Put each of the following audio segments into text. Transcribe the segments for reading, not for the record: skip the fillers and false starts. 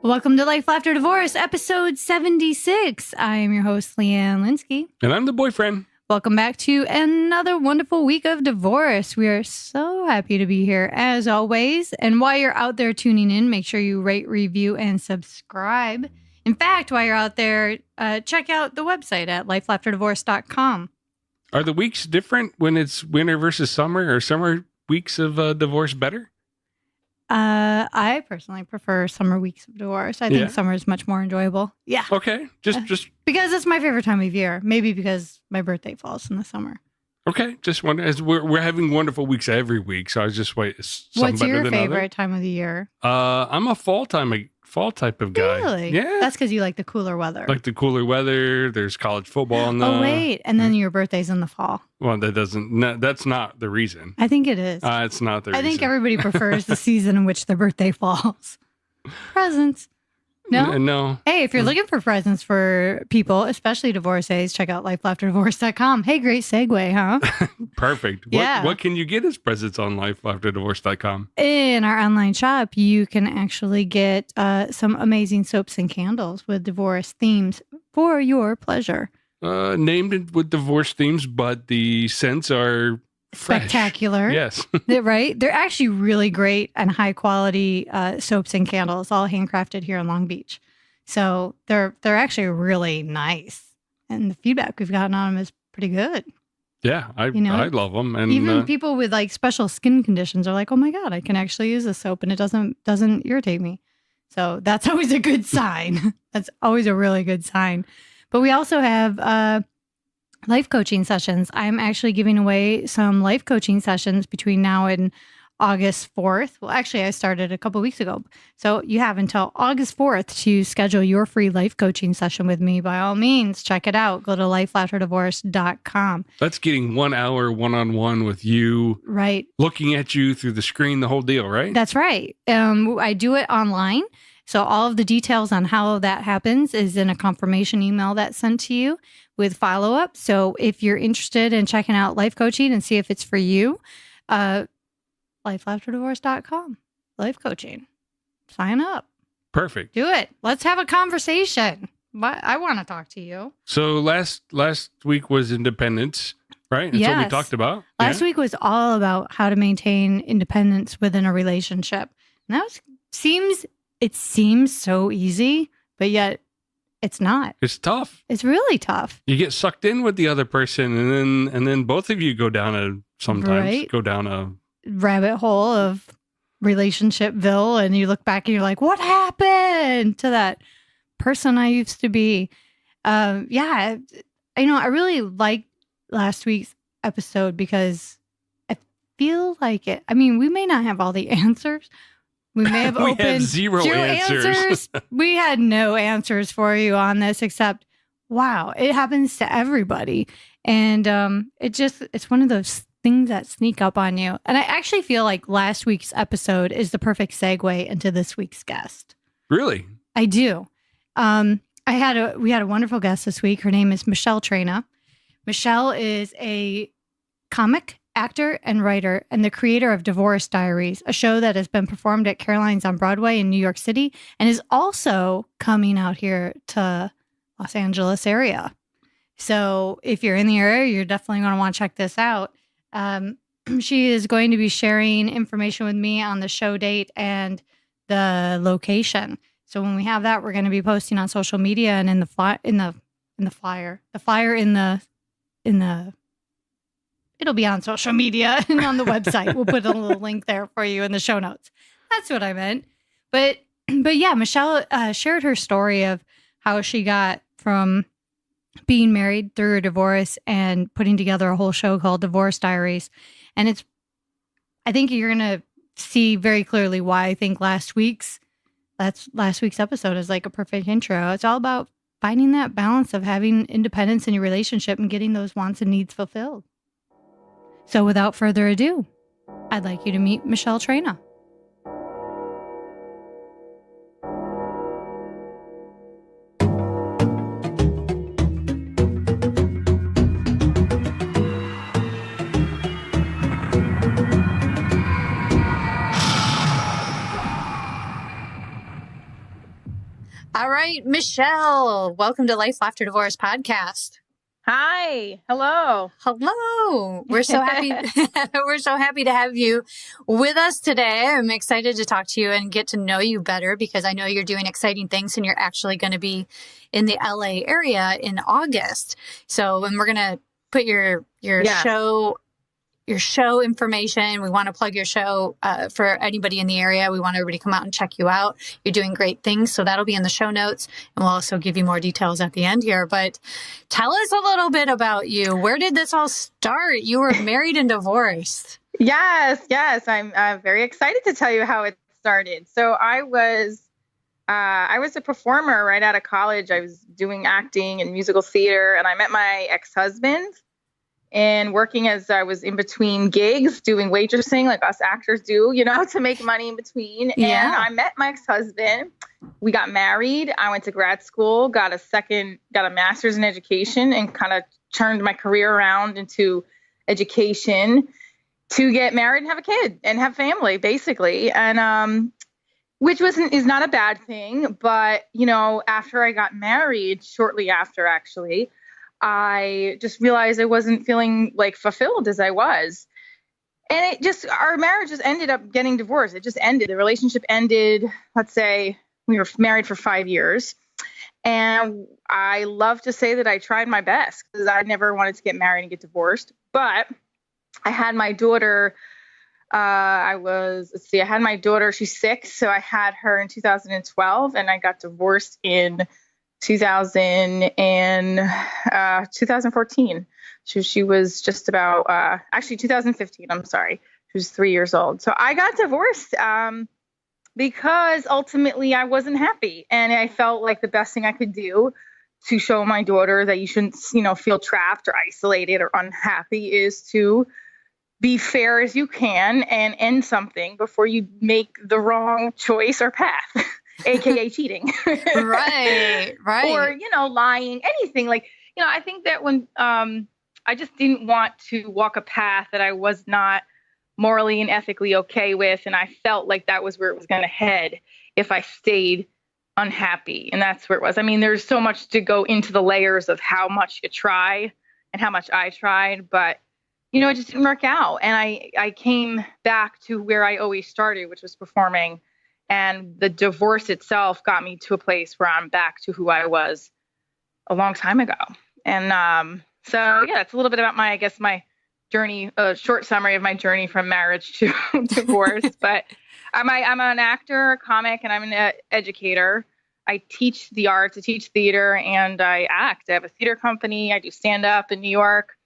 Welcome to Life After Divorce, episode 76. I am your host, Leanne Linsky. And I'm the boyfriend. Welcome back to another wonderful week of divorce. We are so happy to be here, as always. And while you're out there tuning in, make sure you rate, review, and subscribe. In fact, while you're out there, check out the website at lifelafterdivorce.com. Are the weeks different when it's winter versus summer? Are summer weeks of divorce better? I personally prefer summer weeks of divorce. I think summer is much more enjoyable. Yeah. Okay. Just because it's my favorite time of year. Maybe because my birthday falls in the summer. Okay. Just wonder, as we're having wonderful weeks every week, so I was just waiting. What's your favorite time of the year? I'm a fall type of guy. Really? Yeah. That's because you like the cooler weather. Like the cooler weather. There's college football in the. Oh wait, and then your birthday's in the fall. Well, that's not the reason. I think it is. It's not the reason. I think everybody prefers the season in which their birthday falls. Presents. No? No. Hey, if you're looking for presents for people, especially divorcees, check out lifelafterdivorce.com. Hey, great segue, huh? Perfect. Yeah. What can you get as presents on lifelafterdivorce.com? In our online shop, you can actually get some amazing soaps and candles with divorce themes for your pleasure. Named with divorce themes, but the scents are fresh. Spectacular. Yes. Right? They're actually really great and high quality soaps and candles, all handcrafted here in Long Beach. So they're actually really nice. And the feedback we've gotten on them is pretty good. Yeah, I love them. And even people with like special skin conditions are like, oh my God, I can actually use this soap and it doesn't irritate me. So that's always a good sign. That's always a really good sign. But we also have life coaching sessions. I'm actually giving away some life coaching sessions between now and August 4th. Well, actually, I started a couple weeks ago. So you have until August 4th to schedule your free life coaching session with me. By all means, check it out. Go to lifelafterdivorce.com. That's getting 1 hour one-on-one with you. Right. Looking at you through the screen, the whole deal, right? That's right. I do it online. So all of the details on how that happens is in a confirmation email that's sent to you with follow-up. So if you're interested in checking out life coaching and see if it's for you, lifelafterdivorce.com, life coaching. Sign up. Perfect. Do it. Let's have a conversation. I want to talk to you. So last week was independence, right? That's what we talked about. Last week was all about how to maintain independence within a relationship. And it seems so easy, but yet it's not. It's tough. It's really tough. You get sucked in with the other person, and then both of you go down a rabbit hole of relationshipville, and you look back and you're like, what happened to that person I used to be? I really liked last week's episode because I feel like it. I mean, we may not have all the answers. We may have opened had zero answers. We had no answers for you on this except, wow, it happens to everybody. And it's one of those things that sneak up on you. And I actually feel like last week's episode is the perfect segue into this week's guest. Really? I do. We had a wonderful guest this week. Her name is Michele Traina. Michele is a comic, actor, and writer, and the creator of Divorce Diaries, a show that has been performed at Caroline's on Broadway in New York City and is also coming out here to Los Angeles area. So if you're in the area, you're definitely going to want to check this out. She is going to be sharing information with me on the show date and the location. So when we have that, we're going to be posting on social media and in the flyer, it'll be on social media and on the website. We'll put a little link there for you in the show notes. That's what I meant. But yeah, Michele shared her story of how she got from being married through a divorce and putting together a whole show called Divorce Diaries. And I think you're going to see very clearly why I think last week's episode is like a perfect intro. It's all about finding that balance of having independence in your relationship and getting those wants and needs fulfilled. So without further ado, I'd like you to meet Michele Traina. All right, Michele, welcome to Life, Laughter, Divorce podcast. Hi. Hello. Hello. We're so happy. We're so happy to have you with us today. I'm excited to talk to you and get to know you better because I know you're doing exciting things and you're actually going to be in the LA area in August. So, and we're going to put your show information. We want to plug your show for anybody in the area. We want everybody to come out and check you out. You're doing great things. So that'll be in the show notes. And we'll also give you more details at the end here. But tell us a little bit about you. Where did this all start? You were married and divorced. Yes. I'm very excited to tell you how it started. So I was a performer right out of college. I was doing acting and musical theater, and I met my ex-husband. And working as I was in between gigs, doing waitressing like us actors do, to make money in between. Yeah. And I met my ex-husband. We got married. I went to grad school, got a master's in education, and kind of turned my career around into education to get married and have a kid and have family, basically. And which is not a bad thing. But, after I got married, shortly after, actually, I just realized I wasn't feeling like fulfilled as I was. And our marriage just ended up getting divorced. It just ended. The relationship ended. Let's say we were married for 5 years. And I love to say that I tried my best because I never wanted to get married and get divorced. But I had my daughter. I had my daughter. She's 6. So I had her in 2012 and I got divorced in 2014. She was just about, 2015. I'm sorry. She was 3 years old. So I got divorced because ultimately I wasn't happy. And I felt like the best thing I could do to show my daughter that you shouldn't, feel trapped or isolated or unhappy is to be fair as you can and end something before you make the wrong choice or path. AKA cheating. Right. Or, lying, anything I think that when, I just didn't want to walk a path that I was not morally and ethically okay with. And I felt like that was where it was going to head if I stayed unhappy. And that's where it was. I mean, there's so much to go into the layers of how much you try and how much I tried, but it just didn't work out. And I came back to where I always started, which was performing. And the divorce itself got me to a place where I'm back to who I was a long time ago. And so, it's a little bit about my journey, a short summary of my journey from marriage to divorce. But I'm an actor, a comic, and I'm an educator. I teach the arts, I teach theater, and I act. I have a theater company. I do stand-up in New York.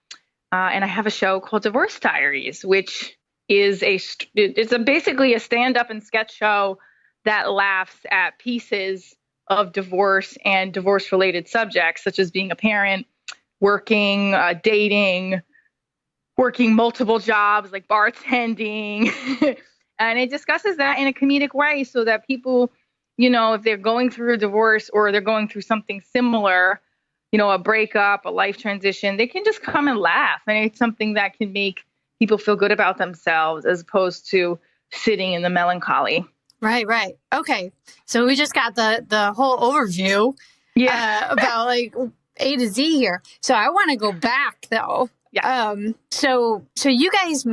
And I have a show called Divorce Diaries, which is basically a stand-up and sketch show that laughs at pieces of divorce and divorce-related subjects, such as being a parent, working, dating, working multiple jobs like bartending. And it discusses that in a comedic way so that people, if they're going through a divorce or they're going through something similar, a breakup, a life transition, they can just come and laugh. And it's something that can make people feel good about themselves as opposed to sitting in the melancholy. Right. Okay. So we just got the whole overview about like A to Z here. So I want to go back though. Yeah. So you guys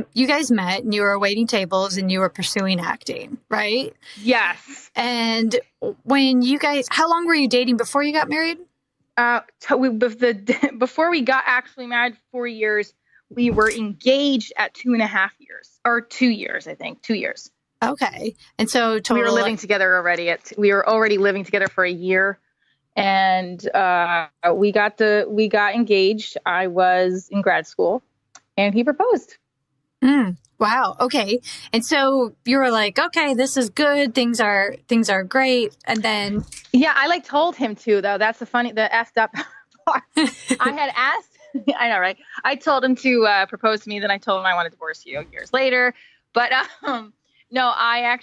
met and you were waiting tables and you were pursuing acting, right? Yes. And when how long were you dating before you got married? Before we got actually married 4 years, we were engaged at 2.5 years or 2 years, I think 2 years. Okay. And so we were living together already. We were already living together for a year, and we got engaged. I was in grad school, and he proposed. Wow. Okay. And so you were like, okay, this is good. Things are great. And then. Yeah, I told him to, though. That's the effed up part. I had asked, I know, right? I told him to propose to me. Then I told him I want to divorce you years later. But no, I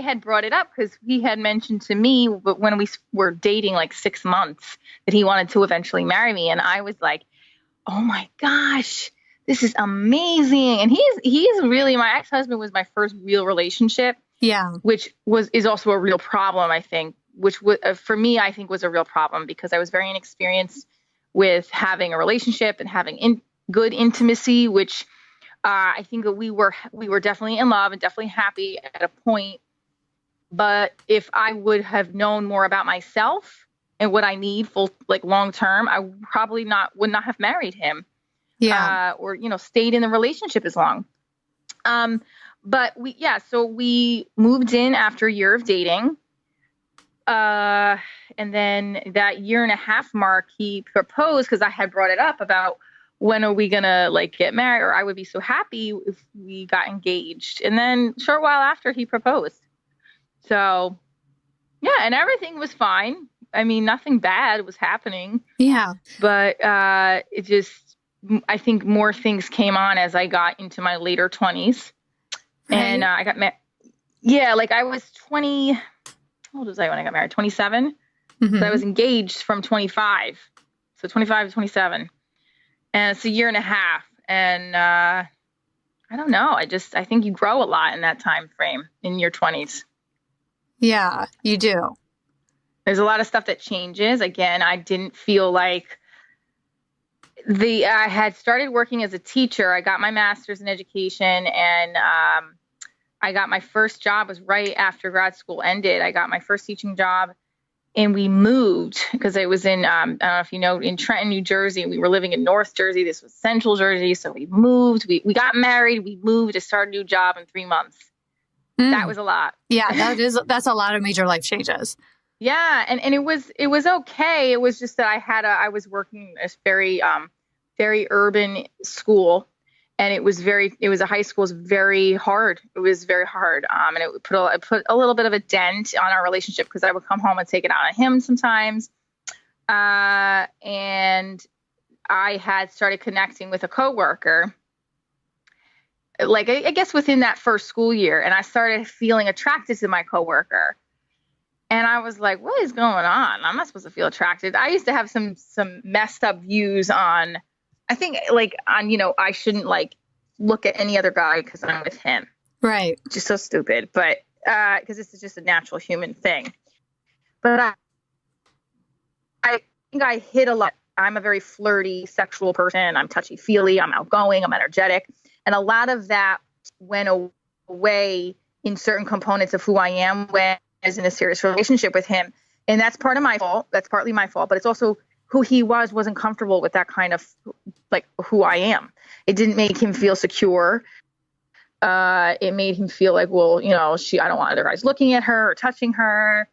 had brought it up because he had mentioned to me when we were dating like 6 months that he wanted to eventually marry me. And I was like, oh my gosh, this is amazing. And he's really, my ex-husband was my first real relationship. Yeah. Which is also a real problem, I think, which for me, I think was a real problem because I was very inexperienced with having a relationship and having good intimacy, which I think that we were definitely in love and definitely happy at a point. But if I would have known more about myself and what I need long term, I probably would not have married him. Yeah. Or, stayed in the relationship as long. But so we moved in after a year of dating. And then that year and a half mark, he proposed because I had brought it up about when are we going to get married, or I would be so happy if we got engaged. And then a short while after he proposed. So yeah, and everything was fine. I mean, nothing bad was happening. Yeah. But I think more things came on as I got into my later 20s. Right. And I got married. Yeah, I was 20. How old was I when I got married? 27. Mm-hmm. So I was engaged from 25. So 25 to 27. And it's a year and a half. And I don't know. I think you grow a lot in that time frame in your 20s. Yeah, you do. There's a lot of stuff that changes. Again, I didn't feel like I had started working as a teacher. I got my master's in education, and I got my first job was right after grad school ended. I got my first teaching job, and we moved because it was in, I don't know if you know, in Trenton, New Jersey. We were living in North Jersey. This was Central Jersey. So we moved. We got married. We moved to start a new job in 3 months. That was a lot. Yeah, that's a lot of major life changes. Yeah, and it was okay. It was just that I was working a very very urban school, and it was a high school. It was very hard. It was very hard. And it put a little bit of a dent on our relationship because I would come home and take it out on him sometimes. And I had started connecting with a coworker, I guess within that first school year, and I started feeling attracted to my coworker. And I was like, what is going on? I'm not supposed to feel attracted. I used to have some messed up views on, I think I shouldn't look at any other guy because I'm with him. Right. Just so stupid. But because this is just a natural human thing. But I think I hit a lot. I'm a very flirty, sexual person. I'm touchy-feely. I'm outgoing. I'm energetic. And a lot of that went away in certain components of who I am when I was in a serious relationship with him. And that's part of my fault. That's partly my fault. But it's also who he wasn't comfortable with that kind of who I am. It didn't make him feel secure. It made him feel like, well, I don't want other guys looking at her or touching her.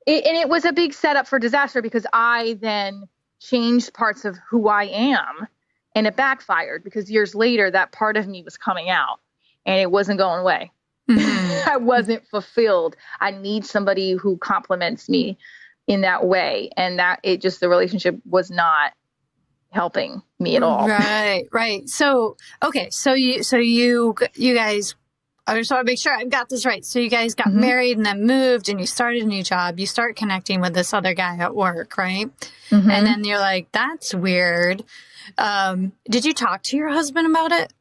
And it was a big setup for disaster because I then changed parts of who I am. And it backfired because years later, that part of me was coming out and it wasn't going away. Mm-hmm. I wasn't fulfilled. I need somebody who compliments me in that way. And the relationship was not helping me at all. Right. So, okay. So you guys, I just want to make sure I've got this right. So you guys got mm-hmm. married and then moved and you started a new job. You start connecting with this other guy at work, right? Mm-hmm. And then you're like, that's weird. Did you talk to your husband about it?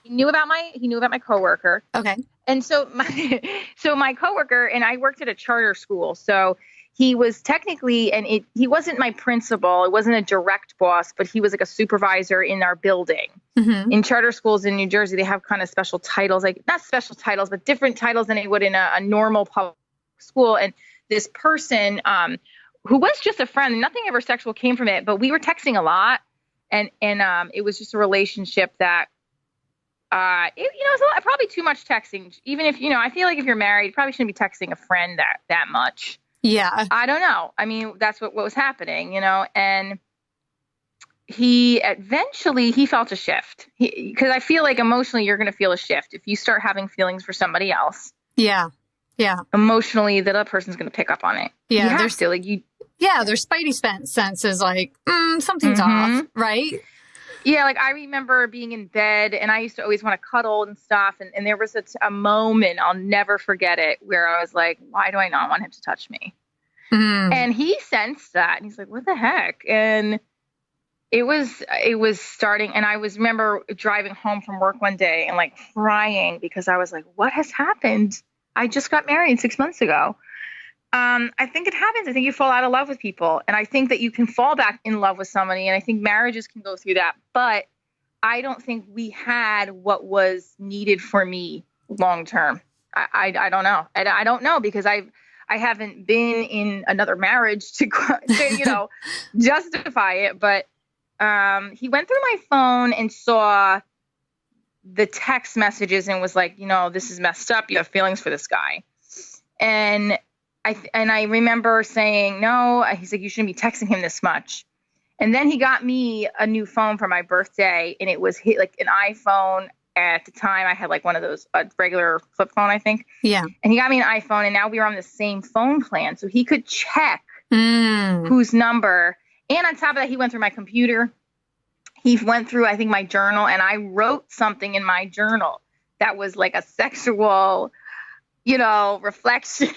He knew about my coworker. Okay. And so my coworker, and I worked at a charter school. So he was technically, he wasn't my principal. It wasn't a direct boss, but he was like a supervisor in our building. Mm-hmm. In charter schools in New Jersey, they have kind of special titles, not special titles, but different titles than they would in a normal public school. And this person, who was just a friend, nothing ever sexual came from it, but we were texting a lot. And it was just a relationship that, it's a lot, probably too much texting. Even if, I feel like if you're married, you probably shouldn't be texting a friend that much. Yeah. I don't know. I mean, that's what was happening, and he felt a shift because I feel like emotionally you're going to feel a shift if you start having feelings for somebody else. Yeah. Yeah. Emotionally, that other person's going to pick up on it. Yeah. You have to, yeah. Their spidey sense is like, something's mm-hmm. off. Right. Yeah, I remember being in bed and I used to always want to cuddle and stuff. And there was a moment, I'll never forget it, where I was like, why do I not want him to touch me? Mm. And he sensed that. And he's like, what the heck? And it was starting. And I remember driving home from work one day and crying because I was like, what has happened? I just got married 6 months ago. I think it happens. I think you fall out of love with people. And I think that you can fall back in love with somebody. And I think marriages can go through that. But I don't think we had what was needed for me long term. I don't know. I don't know because I haven't been in another marriage to justify it. But he went through my phone and saw the text messages and was like, this is messed up. You have feelings for this guy. And I remember saying, no, he's like, you shouldn't be texting him this much. And then he got me a new phone for my birthday, and it was like an iPhone. At the time, I had like one of those, a regular flip phone, I think. Yeah. And he got me an iPhone, and now we were on the same phone plan. So he could check whose number. And on top of that, he went through my computer. He went through, I think, my journal, and I wrote something in my journal that was like a sexual, reflection.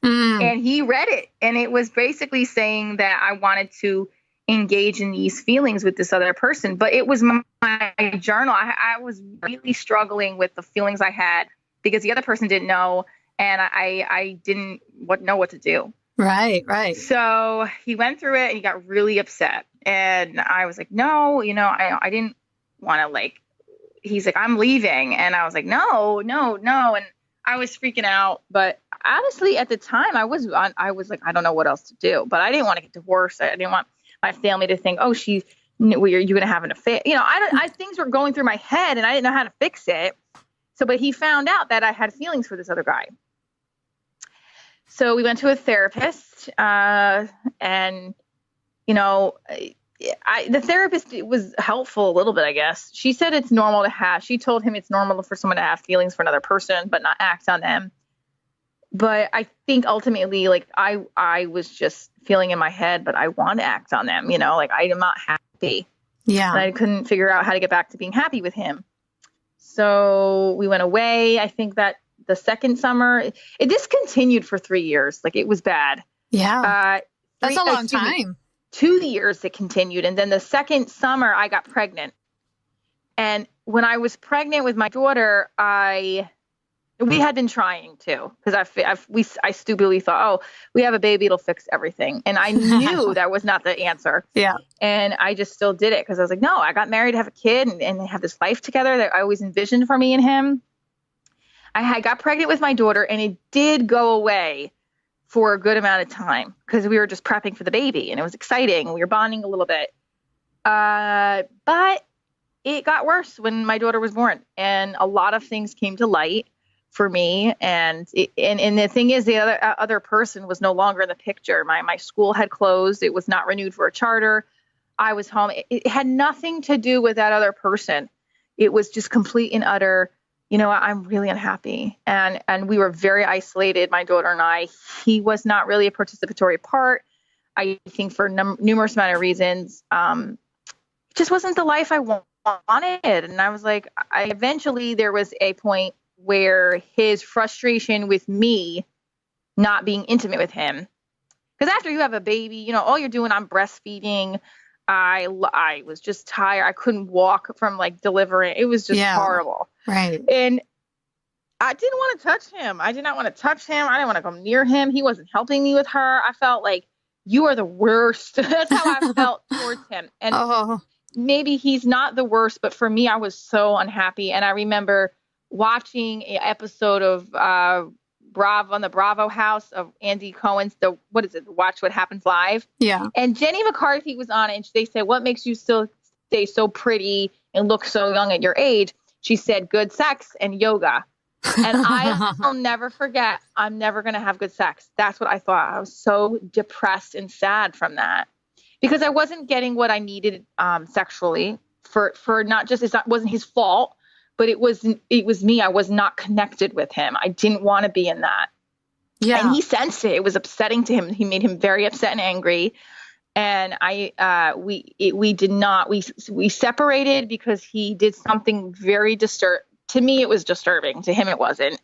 And he read it, and it was basically saying that I wanted to engage in these feelings with this other person. But it was my journal. I was really struggling with the feelings I had because the other person didn't know, and I didn't know what to do. Right. So he went through it, and he got really upset. And I was like, no, I didn't want to he's like, I'm leaving. And I was like, no. And I was freaking out. But honestly, at the time I was like, I don't know what else to do, but I didn't want to get divorced. I didn't want my family to think, oh, you're going to have an affair. Things were going through my head and I didn't know how to fix it. But he found out that I had feelings for this other guy. So we went to a therapist, and the therapist was helpful a little bit, I guess. She said she told him it's normal for someone to have feelings for another person, but not act on them. But I think ultimately, I was just feeling in my head, but I want to act on them, I'm not happy. Yeah. And I couldn't figure out how to get back to being happy with him. So we went away. I think that the second summer, this continued for 3 years. It was bad. Yeah. That's a long time. 2 years it continued. And then the second summer I got pregnant. And when I was pregnant with my daughter, we had been trying to, because I stupidly thought, oh, we have a baby, it'll fix everything. And I knew that was not the answer. Yeah. And I just still did it because I was like, no, I got married to have a kid and have this life together that I always envisioned for me and him. I got pregnant with my daughter, and it did go away for a good amount of time because we were just prepping for the baby, and it was exciting. We were bonding a little bit. But it got worse when my daughter was born, and a lot of things came to light for me. And the thing is, the other person was no longer in the picture. My school had closed. It was not renewed for a charter. I was home. It had nothing to do with that other person. It was just complete and utter, I'm really unhappy. And we were very isolated, my daughter and I. He was not really a participatory part. I think for numerous amount of reasons. It just wasn't the life I wanted. And I was like, eventually there was a point where his frustration with me not being intimate with him, because after you have a baby, all you're doing, I'm breastfeeding. I was just tired. I couldn't walk from delivering. It was just horrible. Right. And I didn't want to touch him. I did not want to touch him. I didn't want to go near him. He wasn't helping me with her. I felt like you are the worst. That's how I felt towards him. And maybe he's not the worst, but for me, I was so unhappy. And I remember watching an episode of on the Bravo House of Andy Cohen's, Watch What Happens Live. Yeah. And Jenny McCarthy was on it, and they said, what makes you still stay so pretty and look so young at your age? She said, good sex and yoga. And I'll never forget, I'm never going to have good sex. That's what I thought. I was so depressed and sad from that because I wasn't getting what I needed sexually for not just, it wasn't his fault, but it was me. I was not connected with him. I didn't want to be in that. Yeah. And he sensed it. It was upsetting to him. He made him very upset and angry. And we separated because he did something very disturbing. To me, it was disturbing. To him, it wasn't.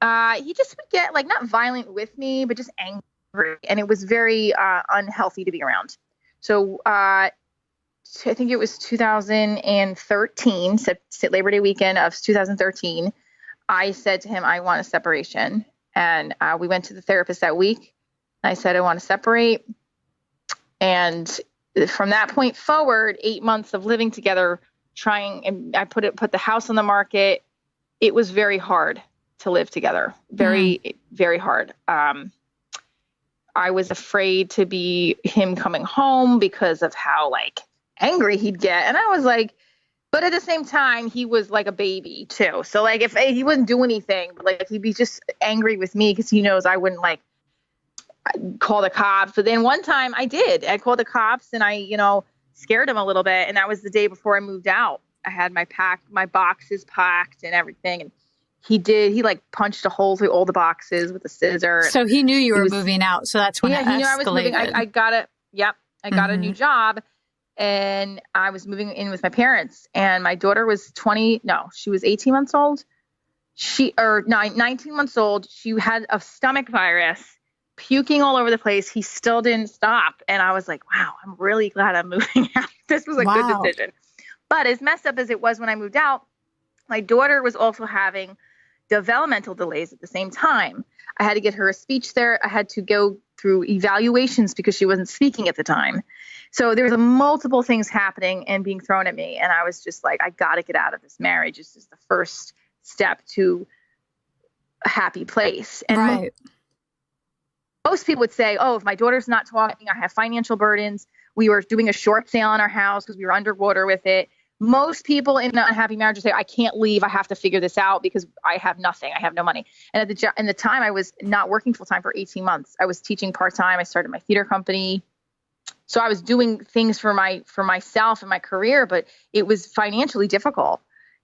He just would get not violent with me, but just angry. And it was very unhealthy to be around. So I think it was 2013, Labor Day weekend of 2013. I said to him, I want a separation. And we went to the therapist that week. I said, I want to separate. And from that point forward, 8 months of living together, and I put the house on the market. It was very hard to live together. Very, very hard. I was afraid to be him coming home because of how like angry he'd get. And I was like, but at the same time, he was like a baby too. So like if he wouldn't do anything, like he'd be just angry with me because he knows I wouldn't like call the cops. But then one time I did. I called the cops and I, scared him a little bit. And that was the day before I moved out. I had my boxes packed and everything. And he like punched a hole through all the boxes with a scissor. So he knew you were moving out. So that's when it escalated. He knew I was moving. I got it. Yep. I got a new job and I was moving in with my parents, and my daughter was she was 18 months old. 19 months old. She had a stomach virus, puking all over the place. He still didn't stop. And I was like, wow, I'm really glad I'm moving out. This was a good decision. But as messed up as it was when I moved out, my daughter was also having developmental delays at the same time. I had to get her a speech therapist. I had to go through evaluations because she wasn't speaking at the time. So there was multiple things happening and being thrown at me. And I was just like, I got to get out of this marriage. It's just the first step to a happy place. And most people would say, oh, if my daughter's not talking, I have financial burdens. We were doing a short sale on our house because we were underwater with it. Most people in an unhappy marriage say, I can't leave. I have to figure this out because I have nothing. I have no money. And at the time, I was not working full time for 18 months. I was teaching part time. I started my theater company. So I was doing things for myself and my career, but it was financially difficult.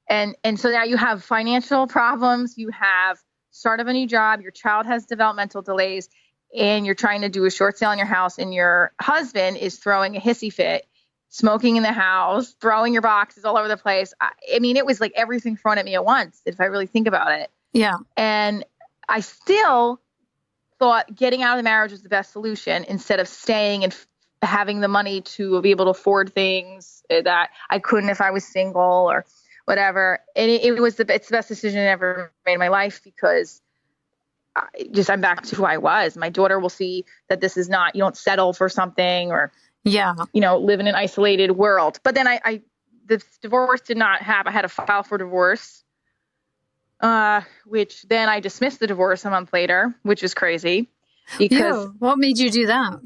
And so now you have financial problems. You have start of a new job. Your child has developmental delays, and you're trying to do a short sale on your house, and your husband is throwing a hissy fit, smoking in the house, throwing your boxes all over the place. I mean, it was like everything thrown at me at once, if I really think about it. Yeah. And I still thought getting out of the marriage was the best solution instead of staying and having the money to be able to afford things that I couldn't if I was single or whatever. And it's the best decision I ever made in my life because I'm back to who I was. My daughter will see that this is not, you don't settle for something or, live in an isolated world. But then the divorce did not happen. I had to file for divorce, which then I dismissed the divorce a month later, which is crazy. Because what made you do that?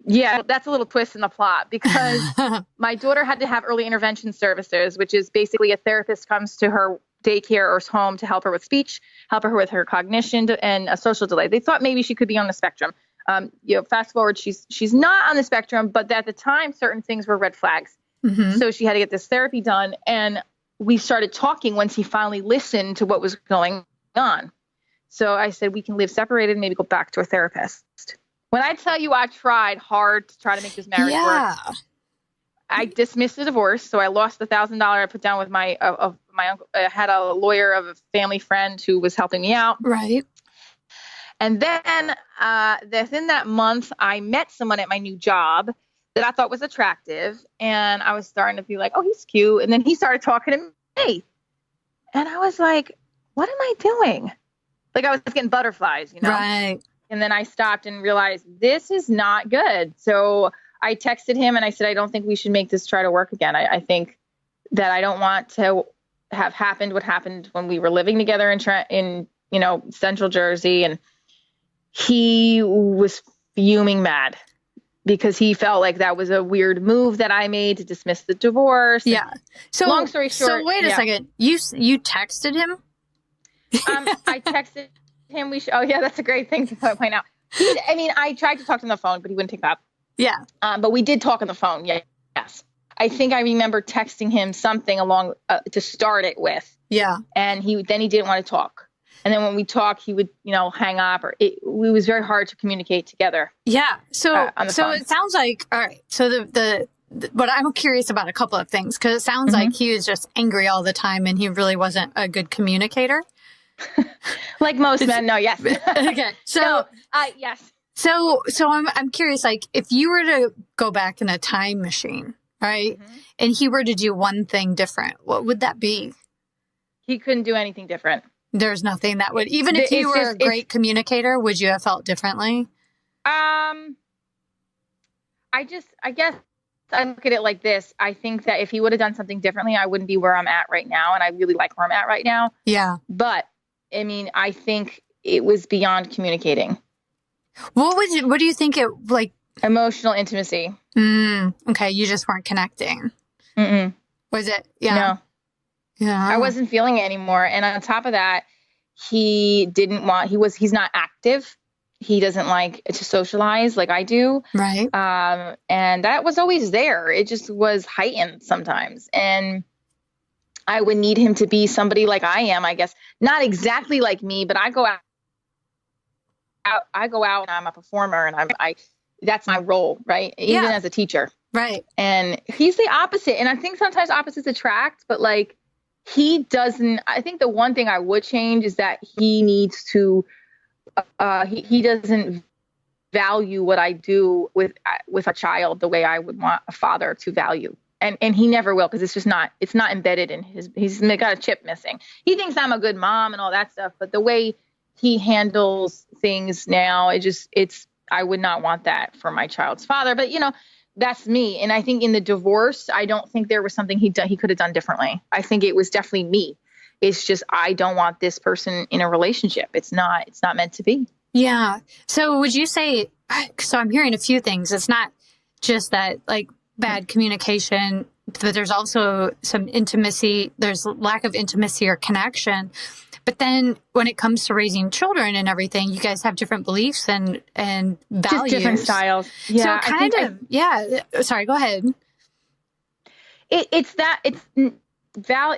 Yeah, that's a little twist in the plot because my daughter had to have early intervention services, which is basically a therapist comes to her daycare or home to help her with speech, help her with her cognition and a social delay. They thought maybe she could be on the spectrum. Fast forward, she's not on the spectrum, but at the time, certain things were red flags. Mm-hmm. So she had to get this therapy done. And we started talking once he finally listened to what was going on. So I said, we can live separated and maybe go back to a therapist. When I tell you I tried hard to try to make this marriage work, I dismissed the divorce. So I lost the $1,000 I put down with my uncle. I had a lawyer of a family friend who was helping me out. Right. And then within that month, I met someone at my new job that I thought was attractive. And I was starting to be like, oh, he's cute. And then he started talking to me. And I was like, what am I doing? Like I was getting butterflies, Right. And then I stopped and realized this is not good. So I texted him and I said, I don't think we should make this try to work again. I think that I don't want to have happened what happened when we were living together in Central Jersey. And he was fuming mad because he felt like that was a weird move that I made to dismiss the divorce. Yeah. So long story short. So wait a second. You texted him? I texted him. Oh yeah, that's a great thing to point out. I tried to talk to him on the phone, but he wouldn't pick up. Yeah. But we did talk on the phone. Yeah. Yes. I think I remember texting him something along to start it with. Yeah. And he didn't want to talk. And then when we talk, he would, hang up it was very hard to communicate together. Yeah. So phone. It sounds like, all right. So but I'm curious about a couple of things because it sounds like he was just angry all the time and he really wasn't a good communicator. Like most men, no, yes. Okay. So, yes. So I'm curious, like if you were to go back in a time machine, right? Mm-hmm. And he were to do one thing different, what would that be? He couldn't do anything different. There's nothing that would, even if you were a great communicator, would you have felt differently? I guess I look at it like this. I think that if he would have done something differently, I wouldn't be where I'm at right now. And I really like where I'm at right now. Yeah. But I mean, I think it was beyond communicating. What do you think it like? Emotional intimacy. Okay. You just weren't connecting. Was it? Yeah. No. Yeah. I wasn't feeling it anymore. And on top of that, he's not active. He doesn't like to socialize like I do. Right. And that was always there. It just was heightened sometimes. And I would need him to be somebody like I am, I guess. Not exactly like me, but I go out and I'm a performer and that's my role, right? Even as a teacher. Right. And he's the opposite. And I think sometimes opposites attract, but like he doesn't. I think the one thing I would change is that he needs to he doesn't value what I do with a child the way I would want a father to value. And he never will, because it's not embedded in he's got a chip missing. He thinks I'm a good mom and all that stuff, but the way he handles things now, I would not want that for my child's father. But that's me. And I think in the divorce, I don't think there was something he could have done differently. I think it was definitely me. It's just, I don't want this person in a relationship. It's not meant to be. Yeah. So would you say, so I'm hearing a few things. It's not just that like bad communication, but there's also some intimacy. There's lack of intimacy or connection. But then when it comes to raising children and everything, you guys have different beliefs and values. Just different styles. Yeah. So sorry, go ahead.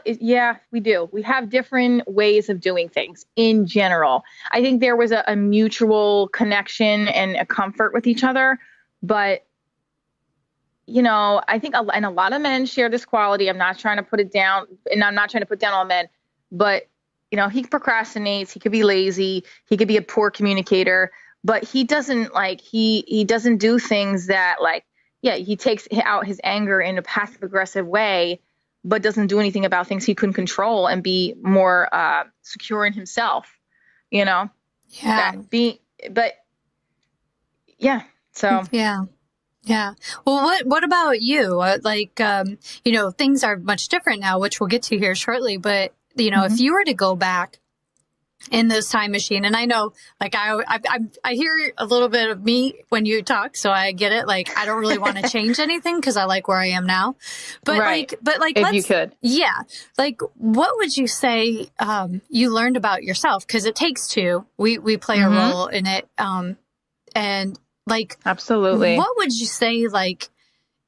Yeah, we do. We have different ways of doing things in general. I think there was a mutual connection and a comfort with each other. But, I think, and a lot of men share this quality. I'm not trying to put it down, and I'm not trying to put down all men, but he procrastinates. He could be lazy. He could be a poor communicator, but he doesn't he doesn't do things that he takes out his anger in a passive aggressive way, but doesn't do anything about things he couldn't control and be more secure in himself, Yeah. So. Yeah. Yeah. Well, what about you? Things are much different now, which we'll get to here shortly, but if you were to go back in this time machine, and I know, I hear a little bit of me when you talk, so I get it. Like, I don't really want to change anything because I like where I am now. But right. If you could, yeah. Like, what would you say you learned about yourself? Because it takes two. We play a role in it, and absolutely. What would you say,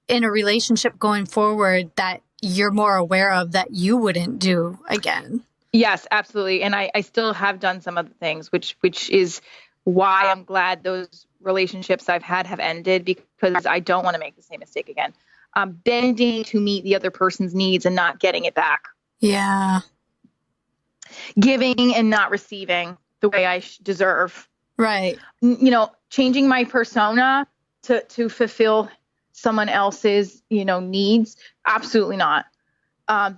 in a relationship going forward that you're more aware of that you wouldn't do again? Yes, absolutely. And I still have done some of the things, which is why I'm glad those relationships I've had have ended, because I don't want to make the same mistake again. Bending to meet the other person's needs and not getting it back. Yeah. Giving and not receiving the way I deserve. Right. Changing my persona to fulfill someone else's, needs. Absolutely not.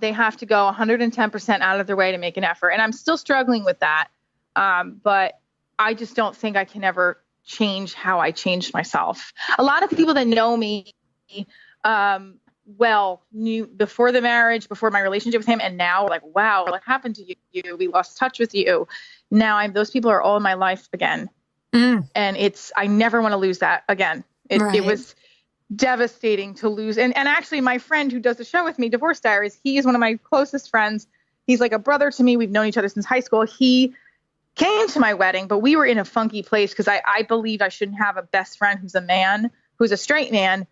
They have to go 110% out of their way to make an effort. And I'm still struggling with that. But I just don't think I can ever change how I changed myself. A lot of people that know me, knew before the marriage, before my relationship with him, and now like, wow, what happened to you? We lost touch with you. Now those people are all in my life again. And I never want to lose that again. It was devastating to lose. And actually my friend who does the show with me, Divorce Diaries, he is one of my closest friends. He's like a brother to me. We've known each other since high school. He came to my wedding, but we were in a funky place because I believed I shouldn't have a best friend who's a straight man.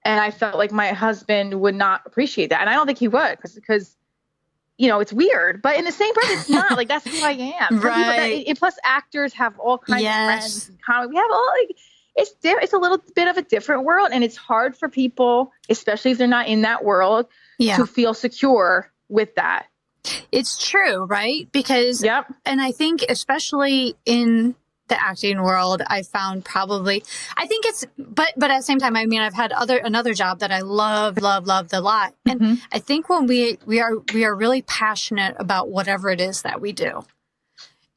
And I felt like my husband would not appreciate that. And I don't think he would because it's weird, but in the same breath, it's not like, that's who I am. Right. Plus actors have all kinds of friends. We have all it's a little bit of a different world, and it's hard for people, especially if they're not in that world, to feel secure with that. It's true, right? Because, and I think especially in the acting world, I found probably, I think it's, but at the same time, I mean, I've had another job that I loved a lot. And I think when we are really passionate about whatever it is that we do,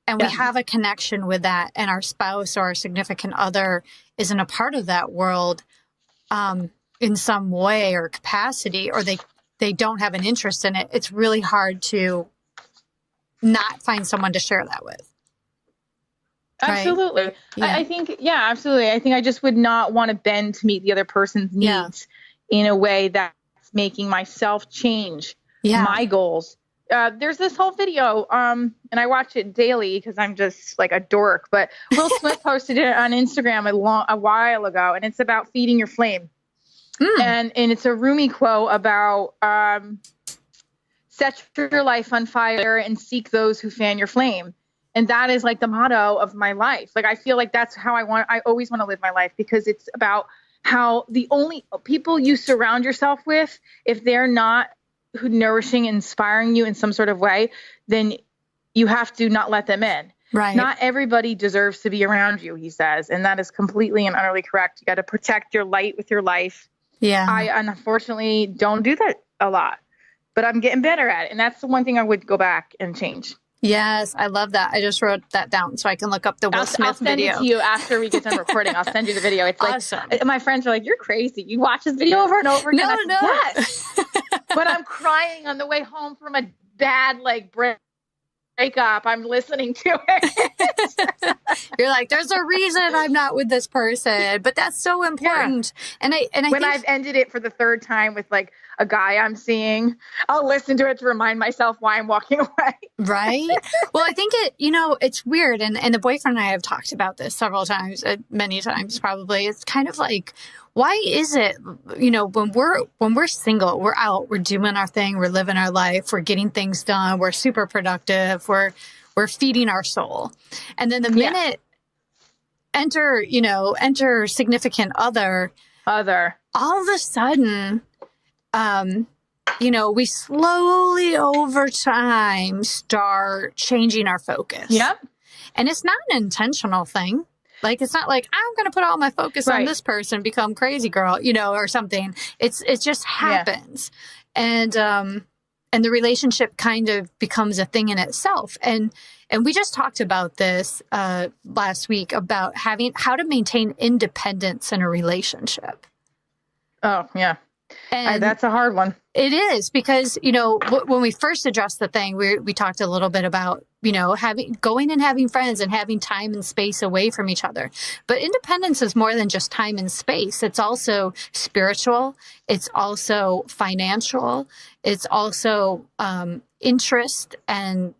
and we have a connection with that, and our spouse or our significant other isn't a part of that world, in some way or capacity, or they don't have an interest in it, it's really hard to not find someone to share that with. Absolutely. Right? Yeah. I think, absolutely. I think I just would not want to bend to meet the other person's needs in a way that's making myself change my goals. There's this whole video, and I watch it daily because I'm just like a dork, but Will Smith posted it on Instagram a while ago, and it's about feeding your flame. And it's a Rumi quote about, set your life on fire and seek those who fan your flame. And that is like the motto of my life. Like, I feel like that's how I always want to live my life, because it's about how the only people you surround yourself with, if they're not nourishing and inspiring you in some sort of way, then you have to not let them in. Right. Not everybody deserves to be around you, he says. And that is completely and utterly correct. You got to protect your light with your life. Yeah. I unfortunately don't do that a lot, but I'm getting better at it. And that's the one thing I would go back and change. Yes, I love that. I just wrote that down so I can look up the Will Smith video. I'll send it to you after we get done recording. I'll send you the video. It's awesome. Like, my friends are like, "You're crazy. You watch this video over and over again." No. Yes. When I'm crying on the way home from a bad breakup, I'm listening to it. You're like, there's a reason I'm not with this person, but that's so important. Yeah. And I when I've ended it for the third time with like a guy I'm seeing, I'll listen to it to remind myself why I'm walking away. Right. Well, I think it's weird. And the boyfriend and I have talked about this several times, many times probably. It's kind of like, why is it, when we're single, we're out, we're doing our thing, we're living our life, we're getting things done, we're super productive, we're feeding our soul. And then the minute enter significant other, all of a sudden, we slowly over time start changing our focus. Yep. And it's not an intentional thing. Like, it's not like I'm going to put all my focus on this person, become crazy girl, or something. It just happens. Yeah. And the relationship kind of becomes a thing in itself. And we just talked about this last week about how to maintain independence in a relationship. Oh, yeah. And that's a hard one. It is, because, when we first addressed the thing, we talked a little bit about, going and having friends and having time and space away from each other. But independence is more than just time and space. It's also spiritual. It's also financial. It's also interest and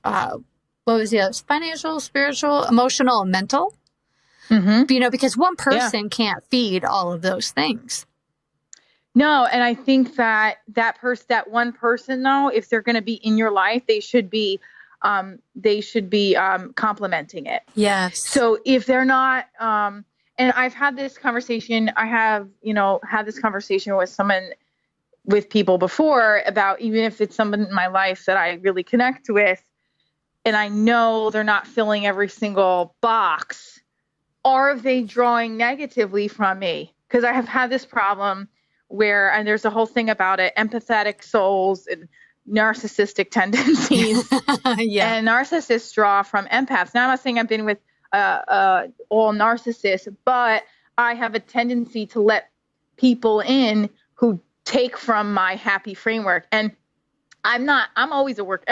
what was the other? Financial, spiritual, emotional, and mental. Mm-hmm. Because one person can't feed all of those things. No, and I think that one person, though, if they're going to be in your life, they should be complementing it. Yes. So if they're not, and I've had this conversation, had this conversation with people before about, even if it's someone in my life that I really connect with, and I know they're not filling every single box. Are they drawing negatively from me? Because I have had this problem and there's a whole thing about it, empathetic souls and narcissistic tendencies. Yeah. And narcissists draw from empaths. Now, I'm not saying I've been with all narcissists, but I have a tendency to let people in who take from my happy framework. And everyone's always a work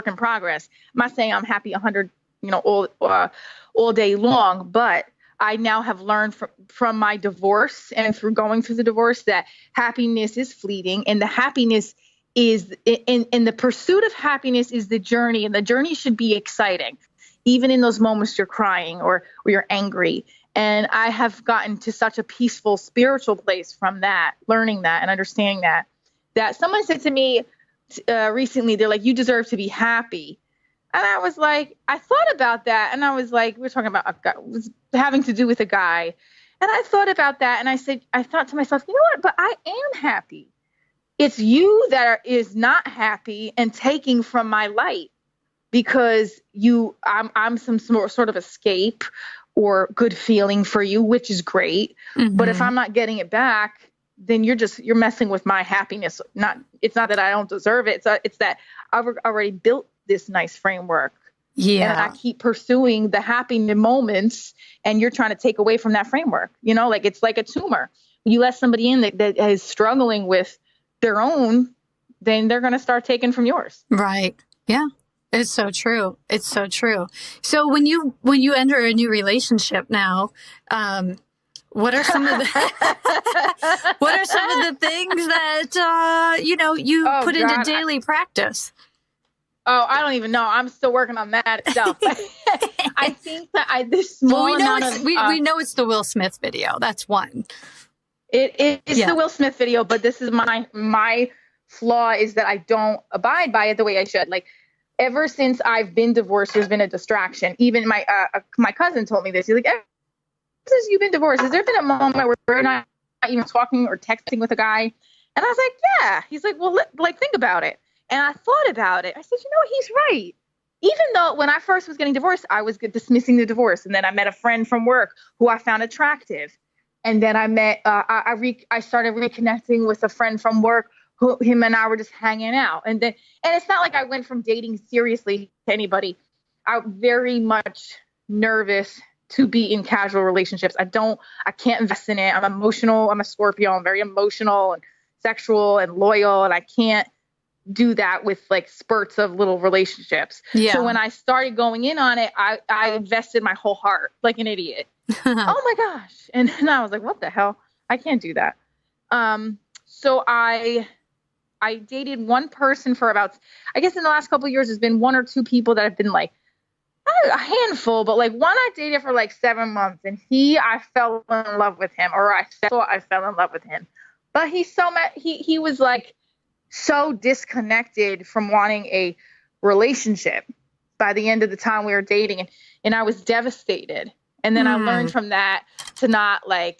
in progress. I'm not saying I'm happy 100, all day long, but I now have learned from my divorce and through going through the divorce that happiness is fleeting, and the happiness is in the pursuit of happiness is the journey, and the journey should be exciting, even in those moments you're crying or you're angry. And I have gotten to such a peaceful spiritual place from that, learning that and understanding that someone said to me recently, they're like, "You deserve to be happy." And I was like, I thought about that. And I was like, we were talking about it was having to do with a guy. And I thought about that. And I thought to myself, you know what? But I am happy. It's you that is not happy and taking from my light. because I'm some sort of escape or good feeling for you, which is great. Mm-hmm. But if I'm not getting it back, then you're messing with my happiness. It's not that I don't deserve it. It's that I've already built this nice framework. Yeah. And I keep pursuing the happy moments, and you're trying to take away from that framework. You know, like it's like a tumor. You let somebody in that is struggling with their own, then they're going to start taking from yours. Right. Yeah. It's so true. It's so true. So when you enter a new relationship now, what are some of the things that you put into daily practice? Oh, I don't even know. I'm still working on that itself. I think that this small amount of we know it's the Will Smith video. That's one. It's the Will Smith video, but this is my flaw is that I don't abide by it the way I should. Like, ever since I've been divorced, there's been a distraction. Even my cousin told me this. He's like, ever since you've been divorced, has there been a moment where we're not even talking or texting with a guy? And I was like, yeah. He's like, well, think about it. And I thought about it. I said, he's right. Even though when I first was getting divorced, I was dismissing the divorce. And then I met a friend from work who I found attractive. And then I met, I started reconnecting with a friend from work who him and I were just hanging out. And it's not like I went from dating seriously to anybody. I'm very much nervous to be in casual relationships. I can't invest in it. I'm emotional. I'm a Scorpio. I'm very emotional and sexual and loyal. And I can't do that with like spurts of little relationships. Yeah. So when I started going in on it, I invested my whole heart like an idiot. Oh my gosh. And then I was like, what the hell? I can't do that. So I dated one person for about, I guess in the last couple of years, there's been one or two people that have been like a handful, but like one I dated for like 7 months, and I fell in love with him, or I thought I fell in love with him. But he was like so disconnected from wanting a relationship by the end of the time we were dating. And I was devastated. And then I learned from that to not like,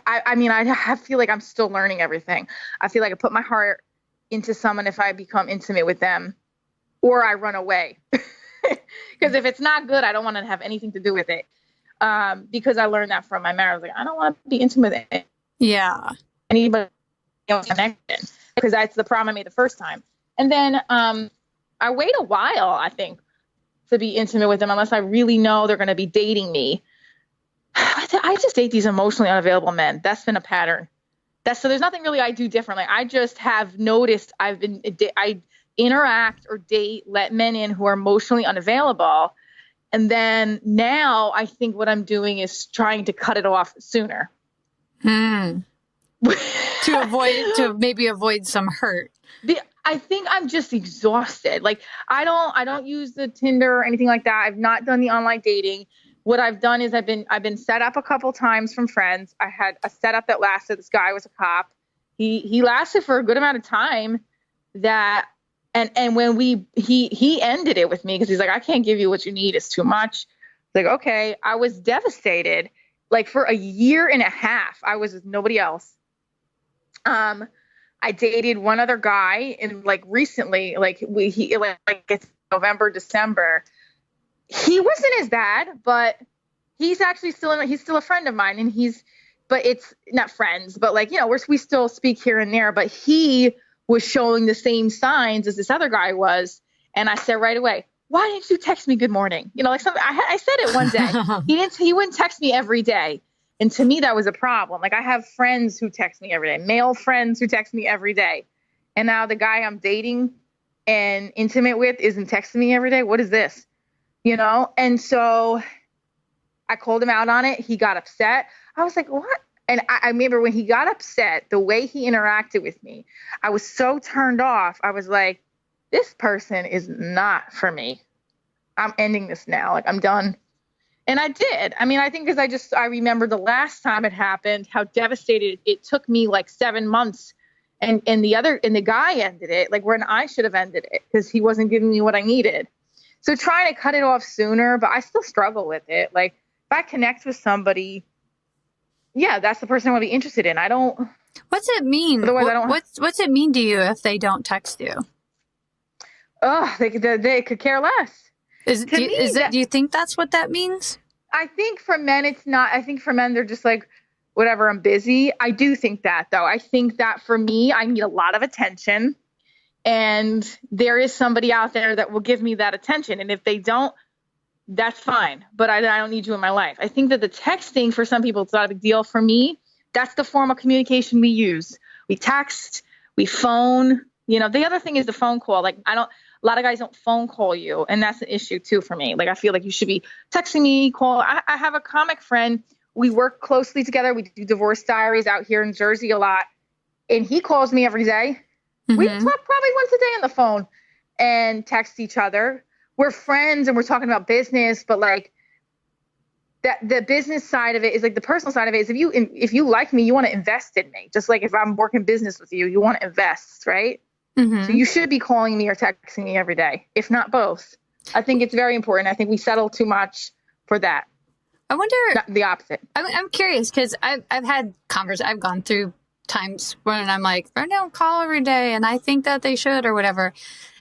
I feel like I'm still learning everything. I feel like I put my heart into someone if I become intimate with them, or I run away. Because if it's not good, I don't want to have anything to do with it. Because I learned that from my marriage. Like, I don't want to be intimate with anybody else connection, because that's the problem I made the first time. And then I wait a while, I think, to be intimate with them, unless I really know they're going to be dating me. I just date these emotionally unavailable men. That's been a pattern. So there's nothing really I do differently. I just have noticed I interact or let men in who are emotionally unavailable. And then now I think what I'm doing is trying to cut it off sooner. To maybe avoid some hurt. I think I'm just exhausted. Like I don't use the Tinder or anything like that. I've not done the online dating. What I've done is I've been set up a couple times from friends. I had a setup that lasted. This guy was a cop. He lasted for a good amount of time. And when he ended it with me because he's like, I can't give you what you need. It's too much. Like, okay. I was devastated. Like for a year and a half, I was with nobody else. I dated one other guy, and like recently, like it's November, December. He wasn't as bad, but he's actually he's still a friend of mine, and but it's not friends, but like, we still speak here and there, but he was showing the same signs as this other guy was. And I said right away, why didn't you text me good morning? Like something, I said it one day. He wouldn't text me every day. And to me, that was a problem. Like I have friends who text me every day, male friends who text me every day. And now the guy I'm dating and intimate with isn't texting me every day. What is this? And so I called him out on it. He got upset. I was like, what? And I remember when he got upset, the way he interacted with me, I was so turned off. I was like, this person is not for me. I'm ending this now. Like I'm done. And I did. I mean, I think because I remember the last time it happened, how devastated it took me like 7 months. And the guy ended it, like when I should have ended it because he wasn't giving me what I needed. So trying to cut it off sooner, but I still struggle with it. Like if I connect with somebody, that's the person I want to be interested in. I don't. What's it mean? Otherwise, I don't. What's it mean to you if they don't text you? Oh, they could care less. Do you think that's what that means? I think for men, it's not. I think for men, they're just like, whatever, I'm busy. I do think that, though. I think that for me, I need a lot of attention. And there is somebody out there that will give me that attention. And if they don't, that's fine. But I don't need you in my life. I think that the texting for some people, it's not a big deal. For me, that's the form of communication we use. We text, we phone. The other thing is the phone call. Like, a lot of guys don't phone call you. And that's an issue too for me. Like, I feel like you should be texting me, call. I have a comic friend. We work closely together. We do Divorce Diaries out here in Jersey a lot. And he calls me every day. Mm-hmm. We talk probably once a day on the phone and text each other. We're friends and we're talking about business, but like the business side of it is like the personal side of it is if you like me, you want to invest in me. Just like if I'm working business with you, you want to invest, right? Mm-hmm. So you should be calling me or texting me every day, if not both. I think it's very important. I think we settle too much for that. I wonder the opposite. I'm curious because I've had I've gone through times when I'm like, I don't call every day and I think that they should or whatever.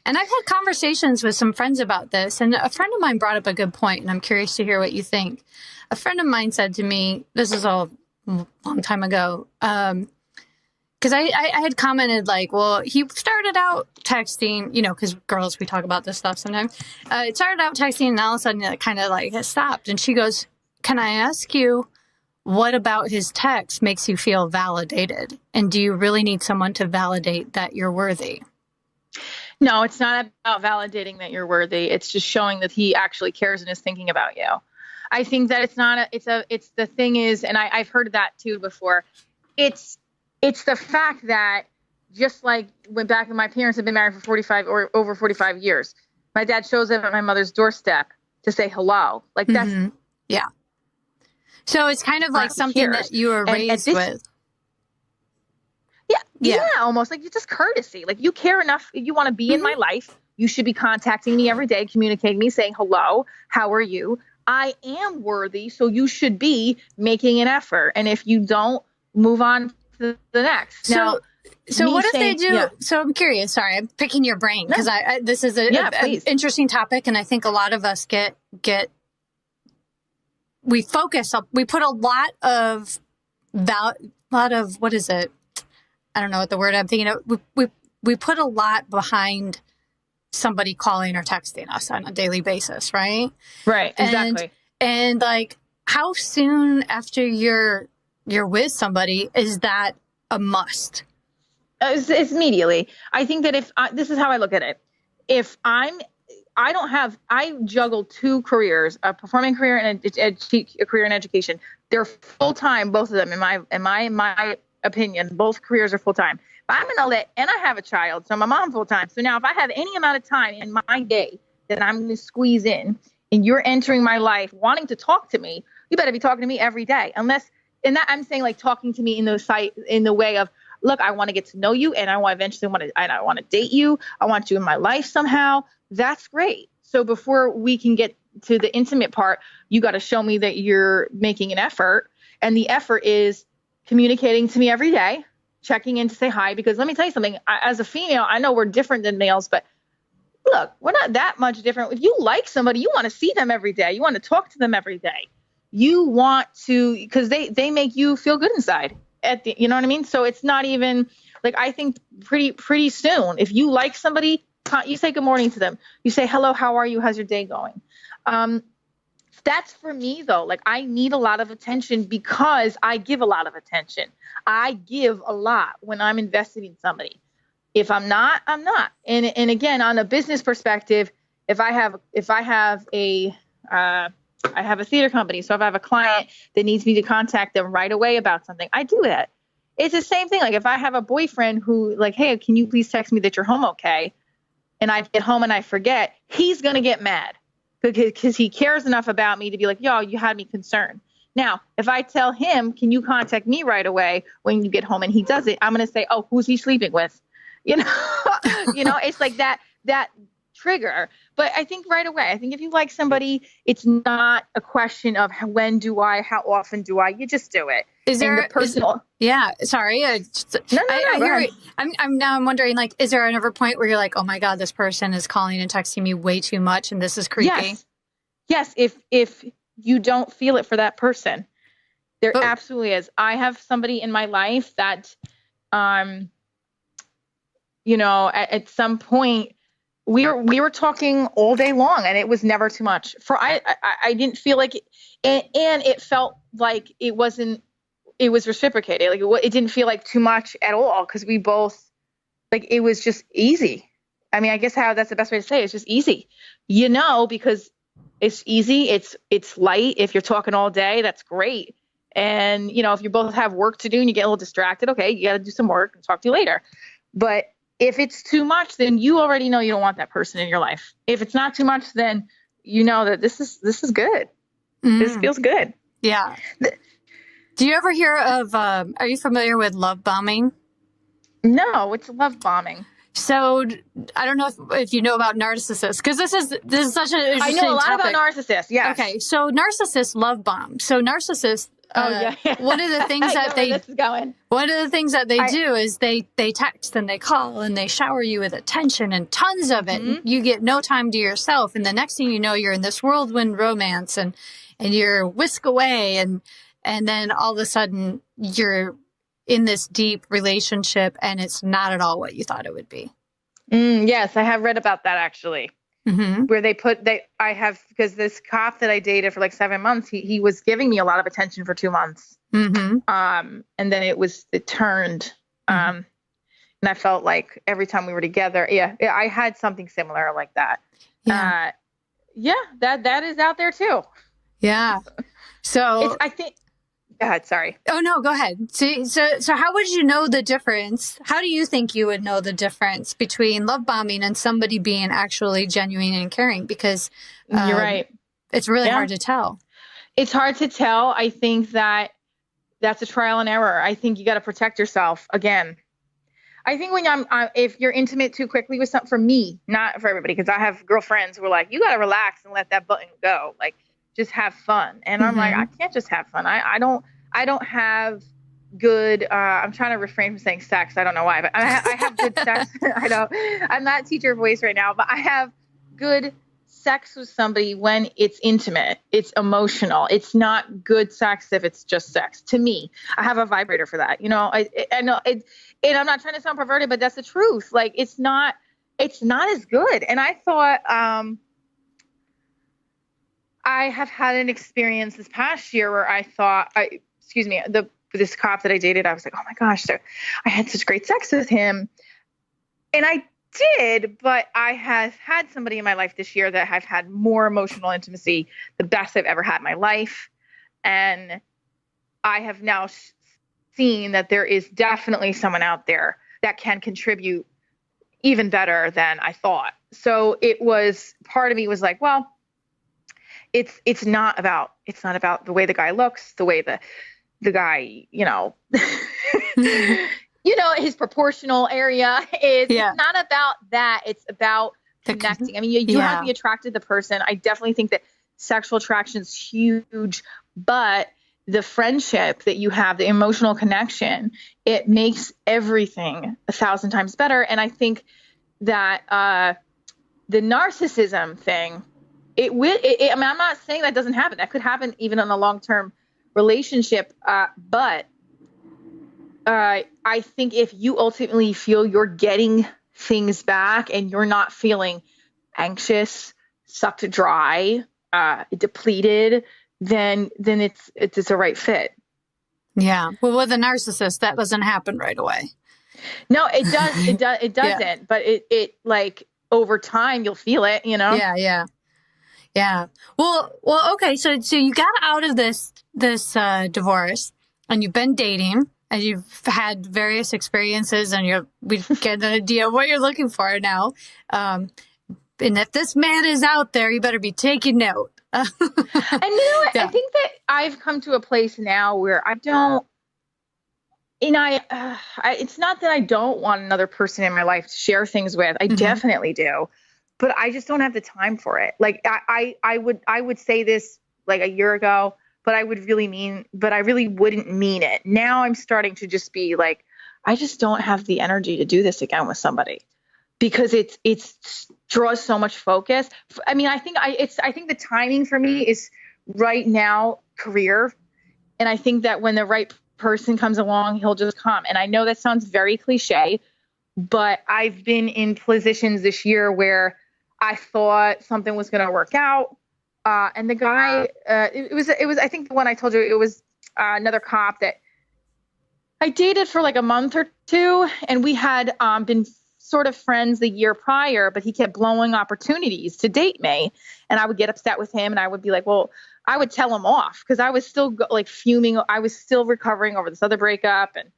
And I've had conversations with some friends about this. And a friend of mine brought up a good point, and I'm curious to hear what you think. A friend of mine said to me, this is a long time ago, because I had commented like, well, he started out texting, because girls, we talk about this stuff sometimes. It started out texting and all of a sudden it kind of like it stopped. And she goes, can I ask you, what about his text makes you feel validated? And do you really need someone to validate that you're worthy? No, it's not about validating that you're worthy. It's just showing that he actually cares and is thinking about you. I think that it's the thing is, and I've heard that too before. It's the fact that just like when back when my parents have been married for 45 or over 45 years, my dad shows up at my mother's doorstep to say hello. Like that's, yeah. So it's kind of like something that you were raised with. Yeah, almost like it's just courtesy. Like you care enough. You want to be in my life. You should be contacting me every day, communicating me, saying hello. How are you? I am worthy, so you should be making an effort. And if you don't, move on to the next. So what if they do? Yeah. So I'm curious. Sorry, I'm picking your brain because this is an interesting topic, and I think a lot of us we put a lot of what is it? I don't know what the word I'm thinking of. We put a lot behind somebody calling or texting us on a daily basis, right? Right, exactly. And like, how soon after you're with somebody is that a must? It's immediately. I think that this is how I look at it. If I juggle two careers, a performing career and a career in education. They're full time, both of them. In my opinion, both careers are full time. But I'm and I have a child, so my mom full time. So now, if I have any amount of time in my day that I'm going to squeeze in, and you're entering my life wanting to talk to me, you better be talking to me every day. I'm saying like talking to me in the way of, look, I want to get to know you, and I want to date you. I want you in my life somehow. That's great. So before we can get to the intimate part, you got to show me that you're making an effort. And the effort is communicating to me every day, checking in to say hi. Because let me tell you something, as a female, I know we're different than males, but look, we're not that much different. If you like somebody, you want to see them every day. You want to talk to them every day. You want to, because they make you feel good inside. You know what I mean? So it's not even like, I think pretty soon, if you like somebody, you say good morning to them. You say, hello, how are you? How's your day going? That's for me though. Like I need a lot of attention because I give a lot of attention. I give a lot when I'm invested in somebody. If I'm not, I'm not. And again, on a business perspective, I have a theater company. So if I have a client that needs me to contact them right away about something, I do that. It's the same thing. Like if I have a boyfriend who like, hey, can you please text me that you're home okay? And I get home and I forget, he's going to get mad because he cares enough about me to be like, yo, you had me concerned. Now, if I tell him, can you contact me right away when you get home, and he does it, I'm going to say, oh, who's he sleeping with? It's like that trigger. But I think right away, I think if you like somebody, it's not a question of when do I, how often do I, you just do it. Is there the personal? Yeah, sorry. I hear it. I'm wondering, like, is there another point where you're like, oh my God, this person is calling and texting me way too much and this is creepy? Yes. If you don't feel it for that person, there absolutely is. I have somebody in my life that, you know, at some point we were talking all day long and it was never too much I didn't feel like it, and it felt like it was reciprocated. Like it didn't feel like too much at all. Cause we both, like, it was just easy. I mean, I guess that's the best way to say it. It's just easy, you know, because it's easy. It's light. If you're talking all day, that's great. And, you know, if you both have work to do and you get a little distracted, okay, you got to do some work and talk to you later. But if it's too much, then you already know you don't want that person in your life. If it's not too much, then you know that this is good. This feels good. Yeah. Do you ever hear of, are you familiar with love bombing? No, it's love bombing. So I don't know if you know about narcissists, because this is such an interesting I know a lot topic. about narcissists. Yeah. Okay. So narcissists love bomb. So narcissists, one of the things that they do is they text and they call and they shower you with attention and tons of it. And you get no time to yourself. And the next thing you know, you're in this whirlwind romance and you're whisked away. And then all of a sudden you're in this deep relationship and it's not at all what you thought it would be. Yes, I have read about that actually. Where because this cop that I dated for like 7 months, he was giving me a lot of attention for 2 months. And then it turned. And I felt like every time we were together, I had something similar like that. That is out there too. Yeah. So I think, go ahead. Sorry. Oh no, go ahead. So how would you know the difference? How do you think you would know the difference between love bombing and somebody being actually genuine and caring? Because you're right. It's really hard to tell. It's hard to tell. I think that's a trial and error. I think you got to protect yourself again. I think when if you're intimate too quickly with something, for me, not for everybody, because I have girlfriends who are like, you got to relax and let that button go. Like, just have fun. And I'm like, I can't just have fun. I don't have good, I'm trying to refrain from saying sex. I don't know why, but I have good sex. I know I'm not teacher voice right now, but I have good sex with somebody when it's intimate, it's emotional. It's not good sex if it's just sex. To me, I have a vibrator for that. You know, I know it, and I'm not trying to sound perverted, but that's the truth. Like, it's not as good. And I thought, I have had an experience this past year where I thought, this cop that I dated, I was like, oh my gosh, I had such great sex with him. And I did, but I have had somebody in my life this year that I've had more emotional intimacy, the best I've ever had in my life. And I have now seen that there is definitely someone out there that can contribute even better than I thought. So part of me was like, well, it's not about the way the guy looks, the way the guy, you know, his proportional area is. It's not about that. It's about connecting. I mean, you have to be attracted to the person. I definitely think that sexual attraction is huge, but the friendship that you have, the emotional connection, it makes everything 1,000 times better. And I think that the narcissism thing, I mean, I'm not saying that doesn't happen. That could happen even in a long-term relationship. But I think if you ultimately feel you're getting things back and you're not feeling anxious, sucked dry, depleted, then it's a right fit. Yeah. Well, with a narcissist, that doesn't happen right away. No, it does. It doesn't. Yeah. But it like over time you'll feel it, you know? Yeah. Well, okay. So you got out of this divorce and you've been dating and you've had various experiences and we get an idea of what you're looking for now. And if this man is out there, you better be taking note. And you know what? Yeah. I think that I've come to a place now where I don't, and it's not that I don't want another person in my life to share things with. I definitely do. but I just don't have the time for it. Like I would say this like a year ago, but I really wouldn't mean it. Now I'm starting to just be like, I just don't have the energy to do this again with somebody, because it's draws so much focus. I mean, I think the timing for me is right now career. And I think that when the right person comes along, he'll just come. And I know that sounds very cliche, but I've been in positions this year where I thought something was going to work out. And the guy, it was, I think the one I told you, it was another cop that I dated for like a month or two, and we had been sort of friends the year prior, but he kept blowing opportunities to date me. And I would get upset with him, and I would be like, well, I would tell him off because I was still like fuming. I was still recovering over this other breakup. And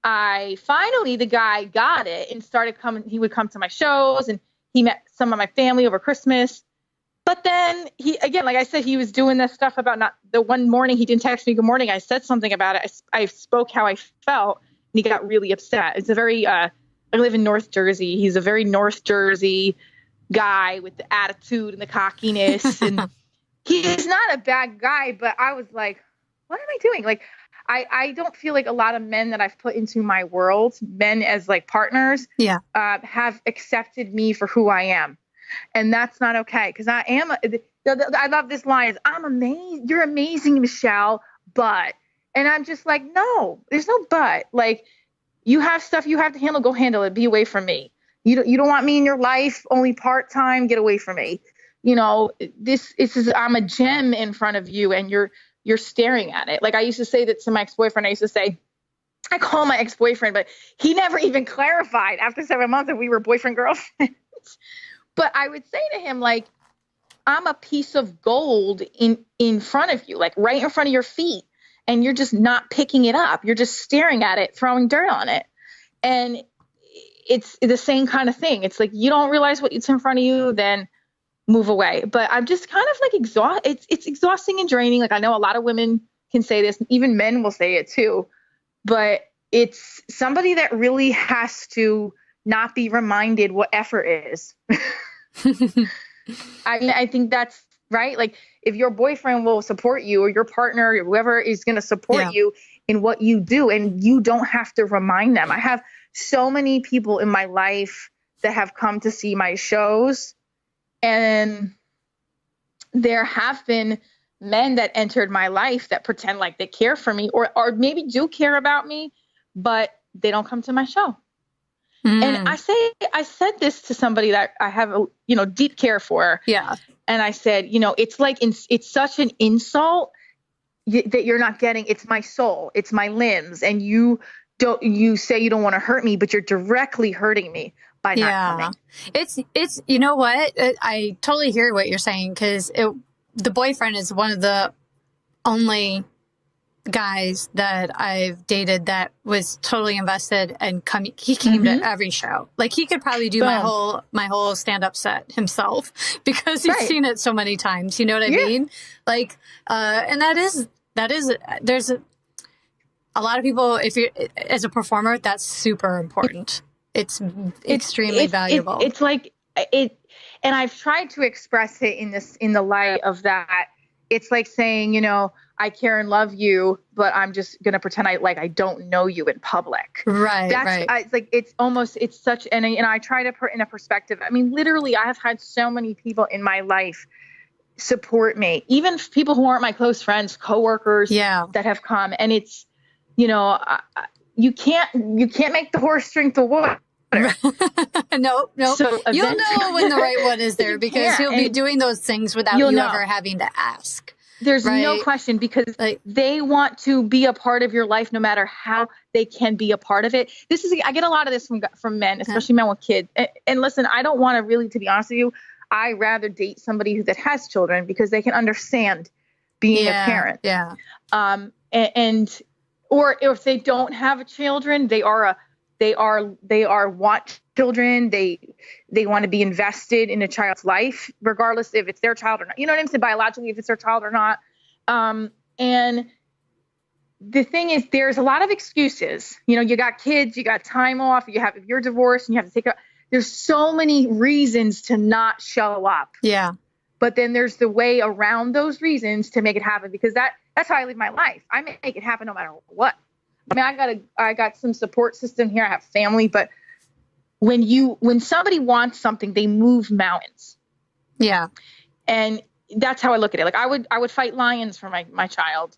the guy got it and started coming. He would come to my shows, and he met some of my family over Christmas. But then again, like I said, he was doing this stuff about the one morning he didn't text me good morning. I said something about it. I spoke how I felt, and he got really upset. It's a very, I live in North Jersey. He's a very North Jersey guy with the attitude and the cockiness. And he's not a bad guy, but I was like, what am I doing? Like, I don't feel like a lot of men that I've put into my world, men as like partners, have accepted me for who I am. And that's not okay, because I am. I love this line: is I'm amazing. You're amazing, Michele. But, and I'm just like, no, there's no but. Like, you have stuff you have to handle. Go handle it. Be away from me. You don't want me in your life only part time. Get away from me. You know, this is I'm a gem in front of you, and you're staring at it. Like I used to say that to my ex-boyfriend. I call my ex-boyfriend, but he never even clarified after 7 months that we were boyfriend girlfriend. But I would say to him, like, I'm a piece of gold in front of you, like right in front of your feet. And you're just not picking it up. You're just staring at it, throwing dirt on it. And it's the same kind of thing. It's like, you don't realize what's in front of you, then move away. But I'm just kind of like exhausted. It's exhausting and draining. Like, I know a lot of women can say this, even men will say it too. But it's somebody that really has to not be reminded what effort is. I think that's right. Like, if your boyfriend will support you, or your partner, or whoever is going to support you in what you do, and you don't have to remind them. I have so many people in my life that have come to see my shows, and there have been men that entered my life that pretend like they care for me, or maybe do care about me, but they don't come to my show. And I said this to somebody that I have a, deep care for. Yeah. And I said, it's like, it's such an insult that you're not getting. It's my soul. It's my limbs. And you say you don't want to hurt me, but you're directly hurting me by not coming. It's, you know what? I totally hear what you're saying. 'Cause the boyfriend is one of the only guys that I've dated that was totally invested and he came to every show. Like, he could probably do my whole stand-up set himself because he's seen it so many times. You know what I mean? Like, and that is there's a lot of people, if you're as a performer, that's super important. It's extremely valuable. It's like it, and I've tried to express it in the light of that. It's like saying, I care and love you, but I'm just going to pretend I don't know you in public. Right. It's like, it's such, and I try to put in a perspective. I mean, literally, I have had so many people in my life support me, even people who aren't my close friends, coworkers that have come. And it's, you can't make the horse drink the water. No. So you'll know when the right one is there, because he'll be doing those things without you ever having to ask. There's no question, because they want to be a part of your life no matter how they can be a part of it. I get a lot of this from men, especially men with kids. And listen, I don't want to really, to be honest with you, I rather date somebody that has children, because they can understand being a parent. Yeah. Or if they don't have children, they want children. They want to be invested in a child's life, regardless if it's their child or not. You know what I'm saying? Biologically, if it's their child or not. And the thing is, there's a lot of excuses. You got kids, you got time off, if you're divorced and you have to take there's so many reasons to not show up. Yeah. But then there's the way around those reasons to make it happen, because that's how I live my life. I make it happen no matter what. I mean, I got some support system here. I have family, but when somebody wants something, they move mountains. Yeah. And that's how I look at it. Like I would fight lions for my child,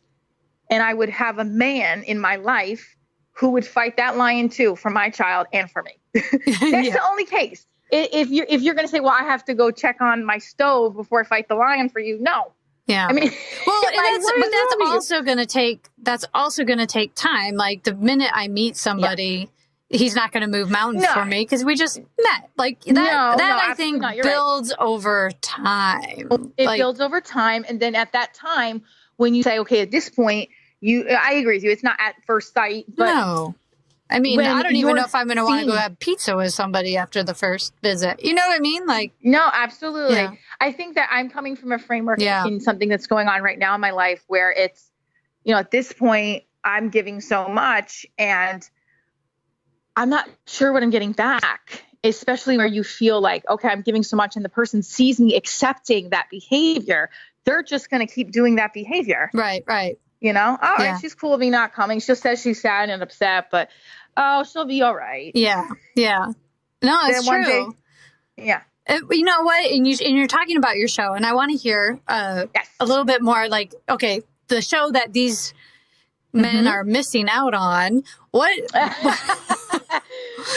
and I would have a man in my life who would fight that lion too for my child and for me. That's the only case. If you're going to say, well, I have to go check on my stove before I fight the lion for you. No. Yeah. I mean, well, that's also going to take time. Like the minute I meet somebody, he's not going to move mountains for me because we just met. Like that I think builds over time. It builds over time. And then at that time, when you say, okay, at this point, I agree with you. It's not at first sight. But no. I mean, I don't even know if I'm going to want to go have pizza with somebody after the first visit. You know what I mean? Like, no, absolutely. Yeah. I think that I'm coming from a framework in something that's going on right now in my life where it's, at this point, I'm giving so much and I'm not sure what I'm getting back, especially where you feel like, okay, I'm giving so much and the person sees me accepting that behavior. They're just going to keep doing that behavior. Right. Right, she's cool with me not coming. She says she's sad and upset, but she'll be all right. Yeah. No, it's true. You know what? And you're talking about your show, and I want to hear a little bit more. Like, okay, the show that these men are missing out on. What?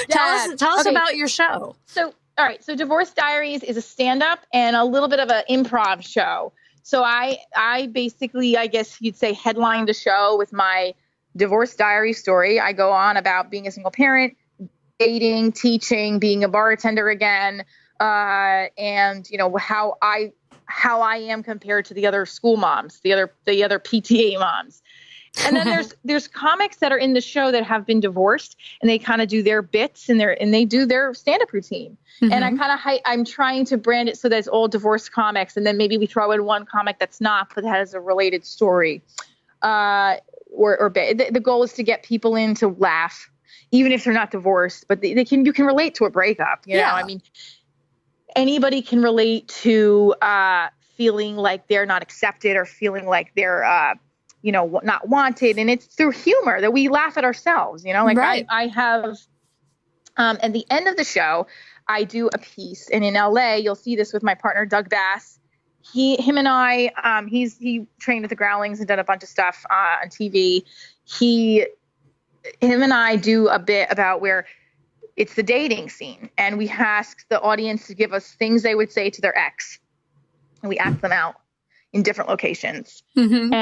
Tell us about your show. So, all right. So, Divorce Diaries is a stand-up and a little bit of an improv show. So I basically, I guess you'd say, headlined the show with my divorce diary story. I go on about being a single parent, dating, teaching, being a bartender again, and how I am compared to the other school moms, the other PTA moms. And then there's comics that are in the show that have been divorced, and they kind of do their bits and they do their stand-up routine. Mm-hmm. And I'm trying to brand it so that it's all divorced comics, and then maybe we throw in one comic that's not, but has a related story. Or bit. The goal is to get people in to laugh, even if they're not divorced, but you can relate to a breakup. You know, I mean, anybody can relate to feeling like they're not accepted or feeling like they're not wanted. And it's through humor that we laugh at ourselves, Right. I have, at the end of the show, I do a piece, and in LA, you'll see this with my partner, Doug Bass. Him and I, he trained at the Growlings and done a bunch of stuff on TV. Him and I do a bit about where it's the dating scene, and we ask the audience to give us things they would say to their ex, and we act them out in different locations. Mm-hmm.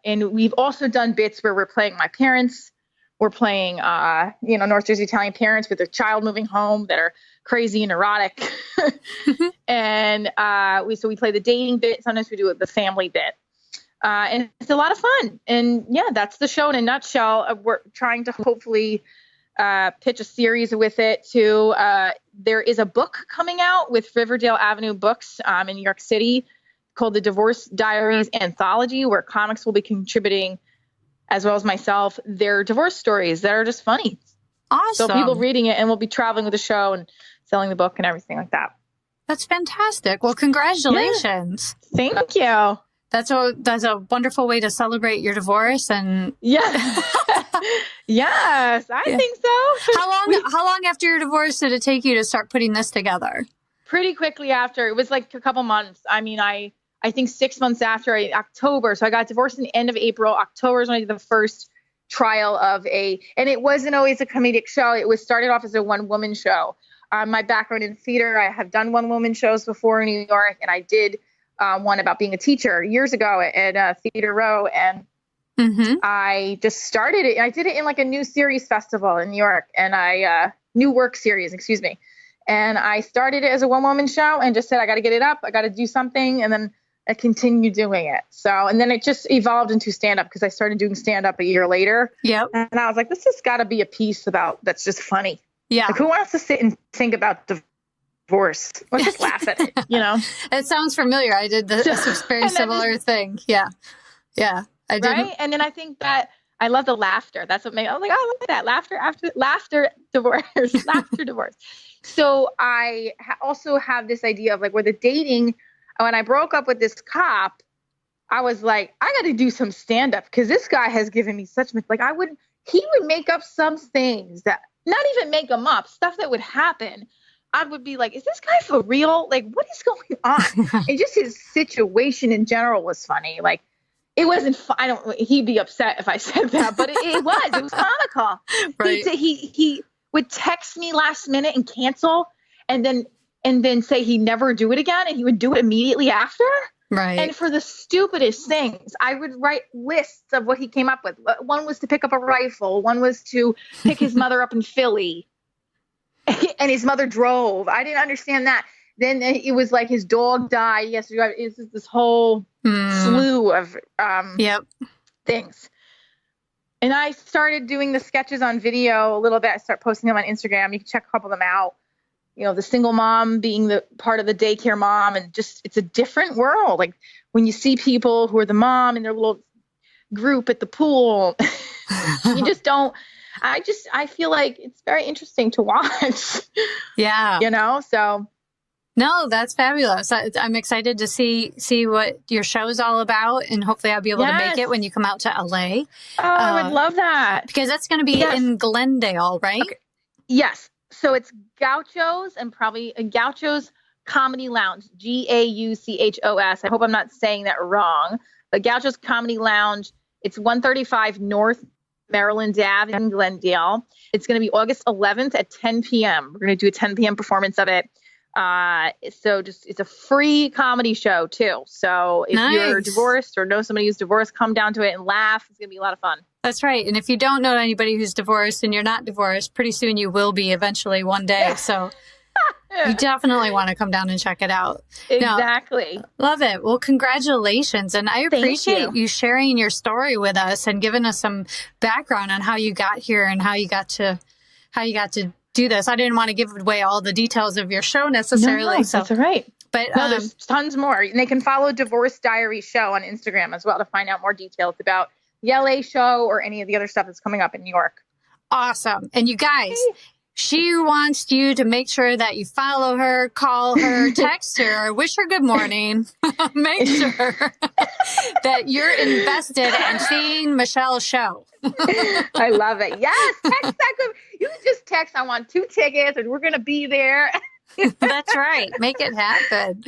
And we've also done bits where we're playing my parents. We're playing, North Jersey Italian parents with their child moving home that are crazy and neurotic. Mm-hmm. And we play the dating bit. Sometimes we do the family bit. And it's a lot of fun. And that's the show in a nutshell. We're trying to hopefully pitch a series with it too. There is a book coming out with Riverdale Avenue Books in New York City called the Divorce Diaries Anthology, where comics will be contributing, as well as myself, their divorce stories that are just funny. Awesome. So people reading it, and we'll be traveling with the show and selling the book and everything like that. That's fantastic. Well, congratulations. Yeah. Thank you. That's a wonderful way to celebrate your divorce. And yes, I think so. How long after your divorce did it take you to start putting this together? Pretty quickly after. It was like a couple months. I mean, I think 6 months after, October. So I got divorced in the end of April. October is when I did the first trial and it wasn't always a comedic show. It was started off as a one-woman show. My background in theater, I have done one-woman shows before in New York, and I did one about being a teacher years ago at Theater Row, and I just started it. I did it in like a new series festival in New York, and new work series, excuse me. And I started it as a one-woman show and just said, I got to get it up. I got to do something. And then I continued doing it. So, and then it just evolved into stand-up because I started doing stand-up a year later. Yep. And I was like, this has got to be a piece that's just funny. Yeah. Like, who wants to sit and think about divorce? Let's just laugh at it, It sounds familiar. I did a very similar thing. Yeah. Yeah. I did. Right. And then I think that I love the laughter. That's what made, I was like, oh, look at that. Laughter, divorce, laughter, divorce. So I also have this idea of like where the dating, when I broke up with this cop, I was like, I got to do some stand up because this guy has given me such, like he would make up some things that, not even make them up, stuff that would happen. I would be like, is this guy for real? Like, what is going on? And just his situation in general was funny. Like, it wasn't, he'd be upset if I said that, but it was comical. Right. He would text me last minute and cancel and then say he'd never do it again. And he would do it immediately after. Right. And for the stupidest things, I would write lists of what he came up with. One was to pick up a rifle. One was to pick his mother up in Philly. And his mother drove. I didn't understand that. Then it was like his dog died yesterday. It's this whole slew of things. And I started doing the sketches on video a little bit. I start posting them on Instagram. You can check a couple of them out. You know, the single mom being the part of the daycare mom, and just, it's a different world. Like when you see people who are the mom in their little group at the pool, you just don't, I feel like it's very interesting to watch. Yeah. You know, so. No, that's fabulous. I'm excited to see what your show is all about, and hopefully I'll be able to make it when you come out to LA. Oh, I would love that. Because that's going to be in Glendale, right? Okay. Yes. So it's Gauchos and probably Gauchos Comedy Lounge, Gauchos. I hope I'm not saying that wrong, but Gauchos Comedy Lounge. It's 135 North Maryland Ave in Glendale. It's going to be August 11th at 10 p.m. We're going to do a 10 p.m. performance of it. So it's a free comedy show too. So if you're divorced or know somebody who's divorced, come down to it and laugh. It's going to be a lot of fun. That's right. And if you don't know anybody who's divorced and you're not divorced, pretty soon you will be eventually one day. So you definitely want to come down and check it out. Exactly. Now, love it. Well, congratulations. And I appreciate you sharing your story with us and giving us some background on how you got here and how you got to do this. I didn't want to give away all the details of your show necessarily. No, that's all right. But there's tons more. And they can follow Divorce Diaries show on Instagram as well to find out more details about the LA show or any of the other stuff that's coming up in New York. Awesome. And you guys, she wants you to make sure that you follow her, call her, text her, wish her good morning. Make sure that you're invested in seeing Michelle's show. I love it. Yes. Text that. You can just text, I want 2 tickets and we're going to be there. That's right. Make it happen.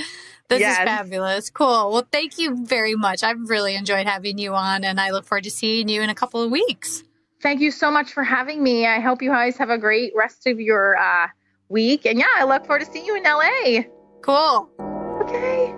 This is fabulous. Cool. Well, thank you very much. I've really enjoyed having you on, and I look forward to seeing you in a couple of weeks. Thank you so much for having me. I hope you guys have a great rest of your week. And I look forward to seeing you in LA. Cool. Okay.